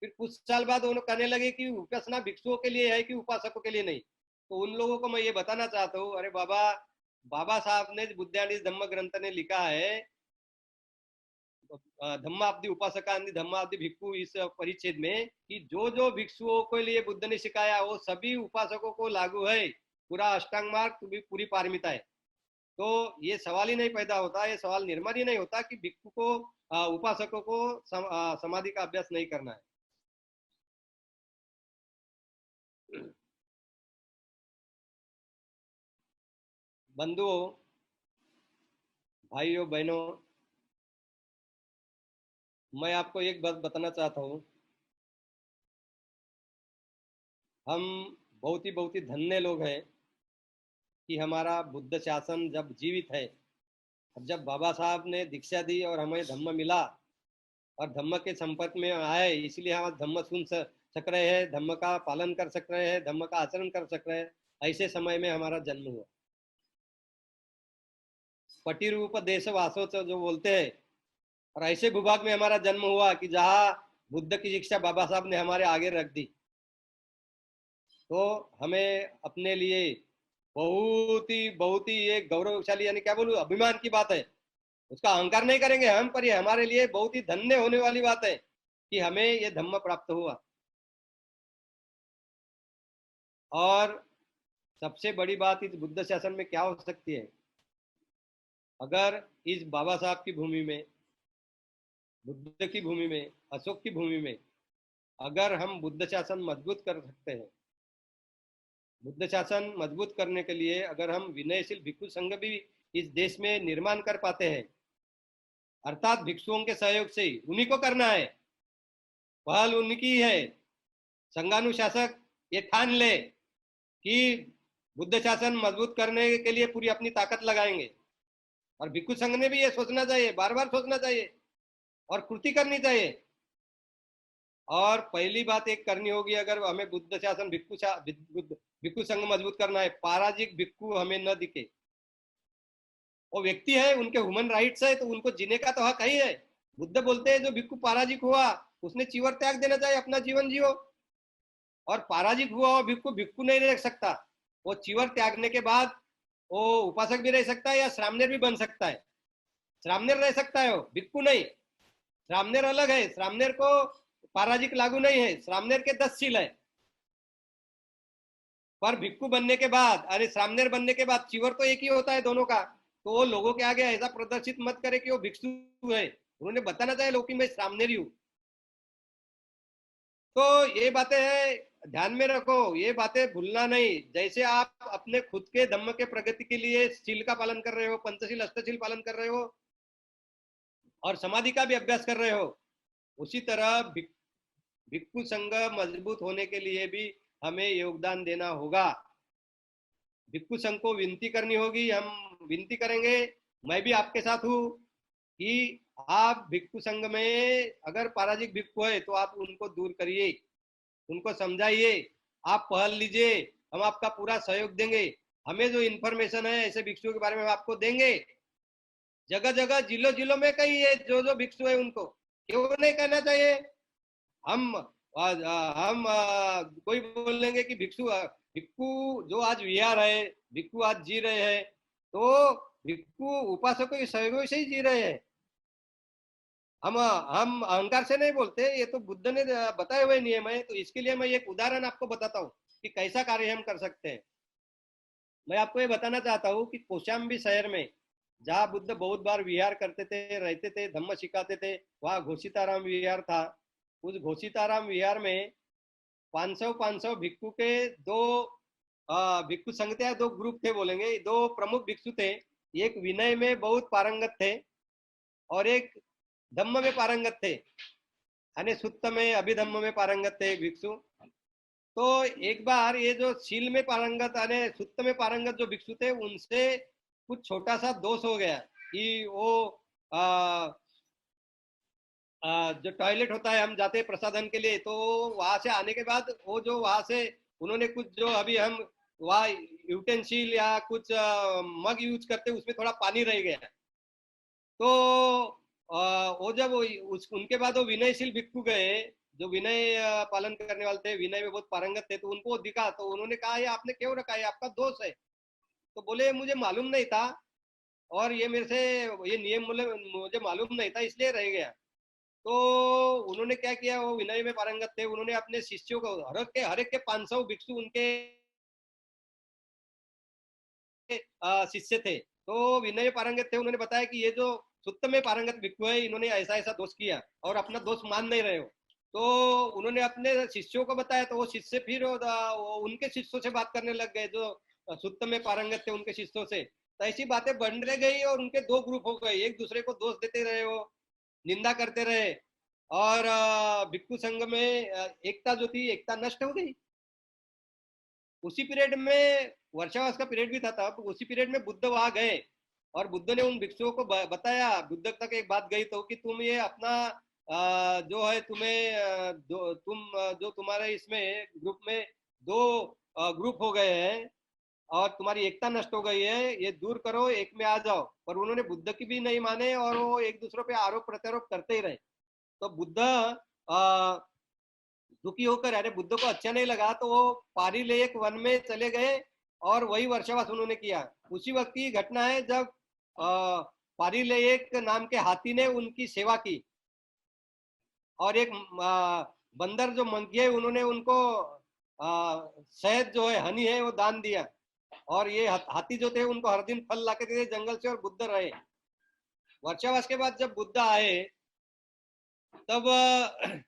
फिर कुछ साल बाद उन्होंने कहने लगे कि विपස්සना भिक्षुओं के लिए है कि उपासकों के लिए नहीं। तो उन लोगों को मैं ये बताना चाहता हूँ, अरे बाबा, बाबा साहब ने बुद्धानिस धम्म ग्रंथ ने लिखा है, धम्माब्दी उपासकांदी धम्माब्दी भिक्खु, इस परिच्छेद में, कि जो जो भिक्षुओं के लिए बुद्ध ने सिखाया वो सभी उपासकों को लागू है, पूरा अष्टांग मार्ग, पूरी पारमिता है। तो ये सवाल ही नहीं पैदा होता, ये सवाल निर्माण ही नहीं होता कि भिक्षु को, उपासकों को समाधि का अभ्यास नहीं करना है। बंधुओं, भाइयों बहनों, मैं आपको एक बात बताना चाहता हूँ, हम बहुत ही धन्य लोग हैं कि हमारा बुद्ध शासन जब जीवित है, और जब बाबा साहब ने दीक्षा दी और हमें धम्म मिला और धम्म के संपर्क में आए, इसलिए हम धम्म सुन सक रहे हैं, धम्म का पालन कर सक रहे हैं, धम्म का आचरण कर सक रहे हैं। ऐसे समय में हमारा जन्म हुआ। पटिरूप देश वासोच जो बोलते हैं, और ऐसे भूभाग में हमारा जन्म हुआ कि जहाँ बुद्ध की शिक्षा बाबा साहब ने हमारे आगे रख दी। तो हमें अपने लिए बहुत ही एक गौरवशाली, यानी क्या बोलूं, अभिमान की बात है। उसका अहंकार नहीं करेंगे हम, पर ये हमारे लिए बहुत ही धन्य होने वाली बात है कि हमें ये धम्म प्राप्त हुआ। और सबसे बड़ी बात इस बुद्ध शासन में क्या हो सकती है, अगर इस बाबा साहब की भूमि में, बुद्ध की भूमि में, अशोक की भूमि में अगर हम बुद्ध शासन मजबूत कर सकते हैं, बुद्ध शासन मजबूत करने के लिए अगर हम विनयशील भिक्षु संघ भी इस देश में निर्माण कर पाते हैं, अर्थात भिक्षुओं के सहयोग से, उन्हीं को करना है, पहल उनकी है। संघानुशासक ये ठान ले कि बुद्ध शासन मजबूत करने के लिए पूरी अपनी ताकत लगाएंगे, और भिक्षु संघ ने भी ये सोचना चाहिए, बार बार सोचना चाहिए और कृति करनी चाहिए। और पहली बात एक करनी होगी, अगर हमें बुद्ध शासन भिक्षु संघ मजबूत करना है, पाराजिक भिक्षु हमें न दिखे। वो व्यक्ति है, उनके ह्यूमन राइट्स है, तो उनको जीने का तो हक ही है। बुद्ध बोलते हैं जो भिक्षु पराजिक हुआ उसने चीवर त्याग देना चाहिए, अपना जीवन जियो। और पराजिक हुआ और भिक्षु भिक्षु नहीं रह सकता, वो चीवर त्यागने के बाद वो उपासक भी रह सकता है या श्रामणेर भी बन सकता है। श्रामणेर रह सकता है, वो भिक्षु नहीं। श्रामणेर अलग है, श्रामणेर को पराजिक लागू नहीं है, श्रामणेर के 10 शील है। पर भिक्षु बनने के बाद, अरे श्रामणेर बनने के बाद चीवर तो एक ही होता है दोनों का। तो वो लोगों के आगे ऐसा प्रदर्शित मत करे कि वो भिक्षु है, उन्होंने बताना चाहिए लोग कि मैं श्रामणेरी हूं। तो ये बातें हैं, ध्यान में रखो, ये बातें भूलना नहीं। जैसे आप अपने खुद के धम्म के प्रगति के लिए शील का पालन कर रहे हो, पंचशील अष्टशील पालन कर रहे हो, और समाधि का भी अभ्यास कर रहे हो, उसी तरह भिक्षु संघ मजबूत होने के लिए भी हमें योगदान देना होगा। भिक्षु संघ को विनती करनी होगी, हम विनती करेंगे, मैं भी आपके साथ हूँ, कि आप भिक्षु संघ में अगर पराजिक भिक्षु है तो आप उनको दूर करिए, उनको समझाइए, आप पहल लीजिए, हम आपका पूरा सहयोग देंगे। हमें जो इन्फॉर्मेशन है ऐसे भिक्षुओं के बारे में हम आपको देंगे। जगह जगह जिलों जिलों में कहिए, जो जो भिक्षु है उनको, क्यों नहीं कहना चाहिए। हम कोई बोलेंगे कि भिक्षु जो आज विहार है, भिक्षु आज जी रहे हैं, तो भिक्षु उपासकों के सहयोग से ही जी रहे हैं। हम अहंकार से नहीं बोलते, ये तो बुद्ध ने बताए हुए नियम है। तो इसके लिए मैं एक उदाहरण आपको बताता हूँ कि कैसा कार्य हम कर सकते हैं। मैं आपको ये बताना चाहता हूँ कि कौशाम्बी शहर में, जहाँ बुद्ध बहुत बार विहार करते थे, रहते थे, धम्म सिखाते थे, वहाँ घोषिताराम विहार था। उस घोषिताराम विहार में 500 भिक्षु के दो भिक्षु संघ थे, दो ग्रुप थे बोलेंगे, दो प्रमुख भिक्षु थे। एक विनय में बहुत पारंगत थे और एक धम्म में पारंगत थे, यानी सुत्त में, अभिधम्म में पारंगत थे भिक्षु। तो एक बार ये जो शील में पारंगत यानी सुत्त में पारंगत जो भिक्षु थे, उनसे कुछ छोटा सा दोष हो गया कि वो जो टॉयलेट होता है, हम जाते हैं प्रसाधन के लिए, तो वहां से आने के बाद वो जो वहां से उन्होंने कुछ जो अभी हम वहाँ यूटेंसिल या कुछ मग यूज करते, उसमें थोड़ा पानी रह गया। तो वो जब उनके बाद वो विनयशील भिक्षु गए, जो विनय पालन करने वाले थे, विनय में बहुत पारंगत थे, तो उनको दिखा, तो उन्होंने कहा ये आपने क्यों रखा है, आपका दोष है। तो बोले मुझे मालूम नहीं था, और ये मेरे से ये नियम मुझे मालूम नहीं था, इसलिए रह गया। तो उन्होंने क्या किया, वो विनय में पारंगत थे, उन्होंने अपने शिष्यों को हर एक के 500 भिक्षु उनके शिष्य थे, तो विनय में पारंगत थे, उन्होंने बताया कि ये जो सुत्त में पारंगत भिक्षु है, इन्होंने ऐसा ऐसा दोष किया और अपना दोष मान नहीं रहे हो। तो उन्होंने अपने शिष्यों को बताया, तो वो शिष्य फिर उनके शिष्यों से बात करने लग गए, जो सुत्त में पारंगत थे उनके शिष्यों से। तो ऐसी बातें बढ़ने गई और उनके दो ग्रुप हो गए, एक दूसरे को दोष देते रहे, वो निंदा करते रहे, और भिक्षु संघ में एकता जो थी, एकता नष्ट हो गई। उसी पीरियड में वर्षावास का पीरियड भी था, तब उसी पीरियड में बुद्ध वहां गए, और बुद्ध ने उन भिक्षुओं को बताया, बुद्ध तक एक बात गई तो कि तुम ये अपना जो है तुम्हें जो तुम्हारे इसमें ग्रुप में दो ग्रुप हो गए हैं और तुम्हारी एकता नष्ट हो गई है, ये दूर करो, एक में आ जाओ। पर उन्होंने बुद्ध की भी नहीं माने और वो एक दूसरे पे आरोप प्रत्यारोप करते ही रहे। तो बुद्ध दुखी होकर, अरे बुद्ध को अच्छा नहीं लगा, तो वो पारी ले एक वन में चले गए और वही वर्षावास उन्होंने किया। उसी वक्त की घटना है जब पारी ले एक नाम के हाथी ने उनकी सेवा की, और एक बंदर जो मंकी है, उन्होंने उनको शहद जो है, हनी है, वो दान दिया। और ये हाथी जो थे उनको हर दिन फल लाके देते जंगल से, और बुद्ध रहे। वर्षावास के बाद जब बुद्ध आए, तब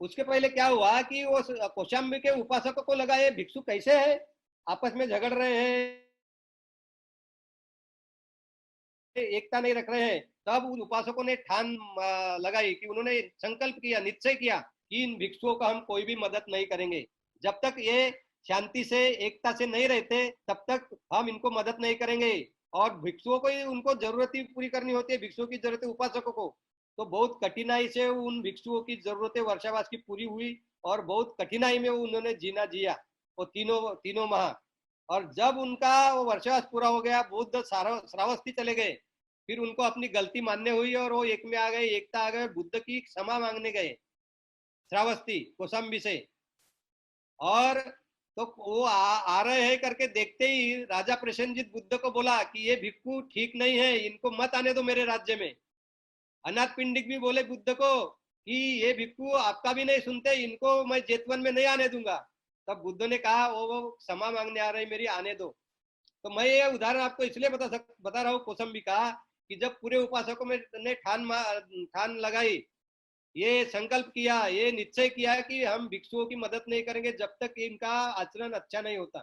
उसके पहले क्या हुआ कि वो कौशाम्बी के उपासकों को लगा ये भिक्षु कैसे है, आपस में झगड़ रहे हैं, एकता नहीं रख रहे हैं। तब उन उपासकों ने ठान लगाई कि उन्होंने संकल्प किया, निश्चय किया कि इन भिक्षुओं का हम कोई भी मदद नहीं करेंगे, जब तक ये शांति से एकता से नहीं रहते तब तक हम इनको मदद नहीं करेंगे। और भिक्षुओं को ही उनको जरूरत ही पूरी करनी होती है, भिक्षुओं की जरूरत है उपासकों को। तो बहुत कठिनाई से उन भिक्षुओं की जरूरतें वर्षावास की पूरी हुई, और बहुत कठिनाई में उन्होंने जीना जिया वो तीनों माह। और जब उनका वो वर्षावास पूरा हो गया, बुद्ध श्रावस्ती चले गए, फिर उनको अपनी गलती मानने हुई और वो एक में आ गए, एकता आ गए, बुद्ध की क्षमा मांगने गए श्रावस्ती कौशाम्बी से। और तो वो आ रहे हैं करके देखते ही राजा प्रसेनजीत बुद्ध को बोला कि ये भिक्षु ठीक नहीं है, इनको मत आने दो मेरे राज्य में। अनाथ पिंडिक भी बोले बुद्ध को कि ये भिक्षु आपका भी नहीं सुनते, इनको मैं जेतवन में नहीं आने दूंगा। तब बुद्ध ने कहा वो क्षमा मांगने आ रहे, मेरी आने दो। तो मैं ये उदाहरण आपको इसलिए बता रहा हूँ कौशाम्बी का, कि जब पूरे उपासकों में ने ठान लगाई, ये संकल्प किया, ये निश्चय किया कि हम भिक्षुओं की मदद नहीं करेंगे जब तक इनका आचरण अच्छा नहीं होता।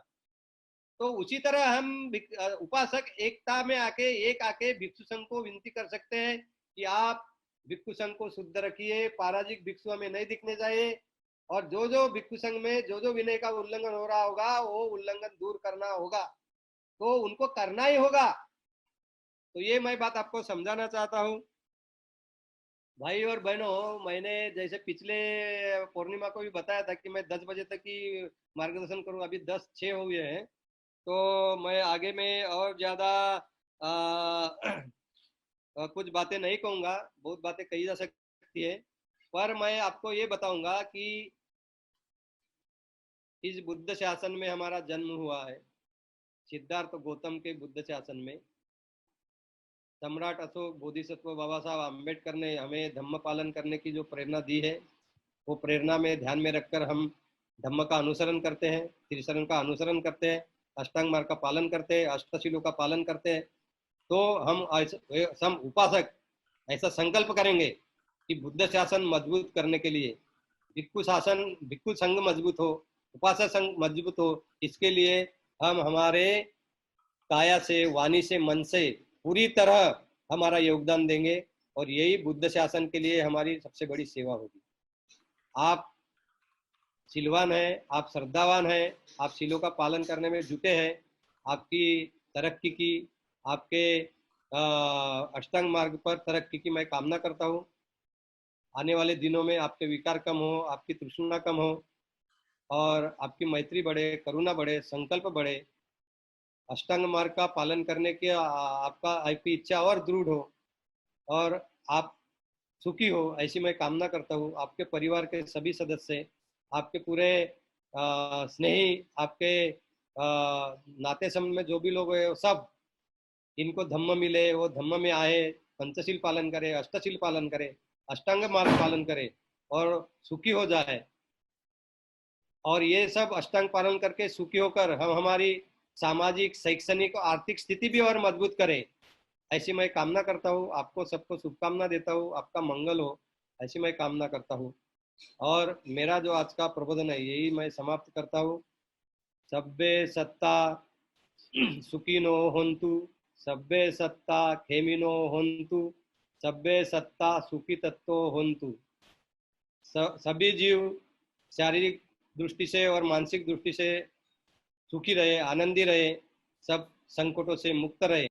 तो उसी तरह हम उपासक एकता में आके भिक्षु संघ को विनती कर सकते हैं कि आप भिक्षु संघ को शुद्ध रखिए, पाराजिक भिक्षु हमें नहीं दिखने चाहिए, और जो जो भिक्षु संघ में जो विनय का उल्लंघन हो रहा होगा वो उल्लंघन दूर करना होगा, तो उनको करना ही होगा। तो ये मैं बात आपको समझाना चाहता हूँ भाई और बहनों। मैंने जैसे पिछले पूर्णिमा को भी बताया था कि मैं 10 बजे तक ही मार्गदर्शन करूँ, अभी 10:06 हो गए हैं, तो मैं आगे में और ज्यादा कुछ बातें नहीं कहूँगा, बहुत बातें कही जा सकती है, पर मैं आपको ये बताऊंगा कि इस बुद्ध शासन में हमारा जन्म हुआ है, सिद्धार्थ गौतम के बुद्ध शासन में। सम्राट अशोक बोधिसत्व बाबा साहब आम्बेडकर ने हमें धम्म पालन करने की जो प्रेरणा दी है, वो प्रेरणा में ध्यान में रखकर हम धम्म का अनुसरण करते हैं, त्रिशरण का अनुसरण करते हैं, अष्टांग मार्ग का पालन करते हैं, अष्टशिलों का पालन करते हैं। तो हम उपासक ऐसा संकल्प करेंगे कि बुद्ध शासन मजबूत करने के लिए भिक्षु संघ मजबूत हो, उपासक संघ मजबूत हो, इसके लिए हम हमारे काया से, वाणी से, मन से पूरी तरह हमारा योगदान देंगे, और यही बुद्ध शासन के लिए हमारी सबसे बड़ी सेवा होगी। आप सिलवान है, आप श्रद्धावान है, आप सिलों का पालन करने में जुटे हैं, आपकी तरक्की की, आपके अष्टांग मार्ग पर तरक्की की मैं कामना करता हूँ। आने वाले दिनों में आपके विकार कम हो, आपकी तृष्णा कम हो, और आपकी मैत्री बढ़े, करुणा बढ़े, संकल्प बढ़े, अष्टांग मार्ग का पालन करने की आपकी इच्छा और दृढ़ हो, और आप सुखी हो, ऐसी मैं कामना करता हूँ। आपके परिवार के सभी सदस्य, आपके पूरे स्नेही, आपके नाते संबंध में जो भी लोग हैं, वो सब इनको धम्म मिले, वो धम्म में आए, पंचशील पालन करे, अष्टशील पालन करे, अष्टांग मार्ग पालन करे और सुखी हो जाए। और ये सब अष्टांग पालन करके सुखी होकर हम हमारी सामाजिक, शैक्षणिक और आर्थिक स्थिति भी और मजबूत करें, ऐसी मैं कामना करता हूँ। आपको सबको शुभकामना देता हूँ, आपका मंगल हो, ऐसी मैं कामना करता हूँ। और मेरा जो आज का प्रबोधन है यही मैं समाप्त करता हूँ। सब्बे सत्ता सुखिनो होन्तु, सब्बे सत्ता खेमिनो होन्तु, सब्बे सत्ता सुखी तत्व होन्तु। सभी जीव शारीरिक दृष्टि से और मानसिक दृष्टि से सुखी रहे, आनंदी रहे, सब संकटों से मुक्त रहे,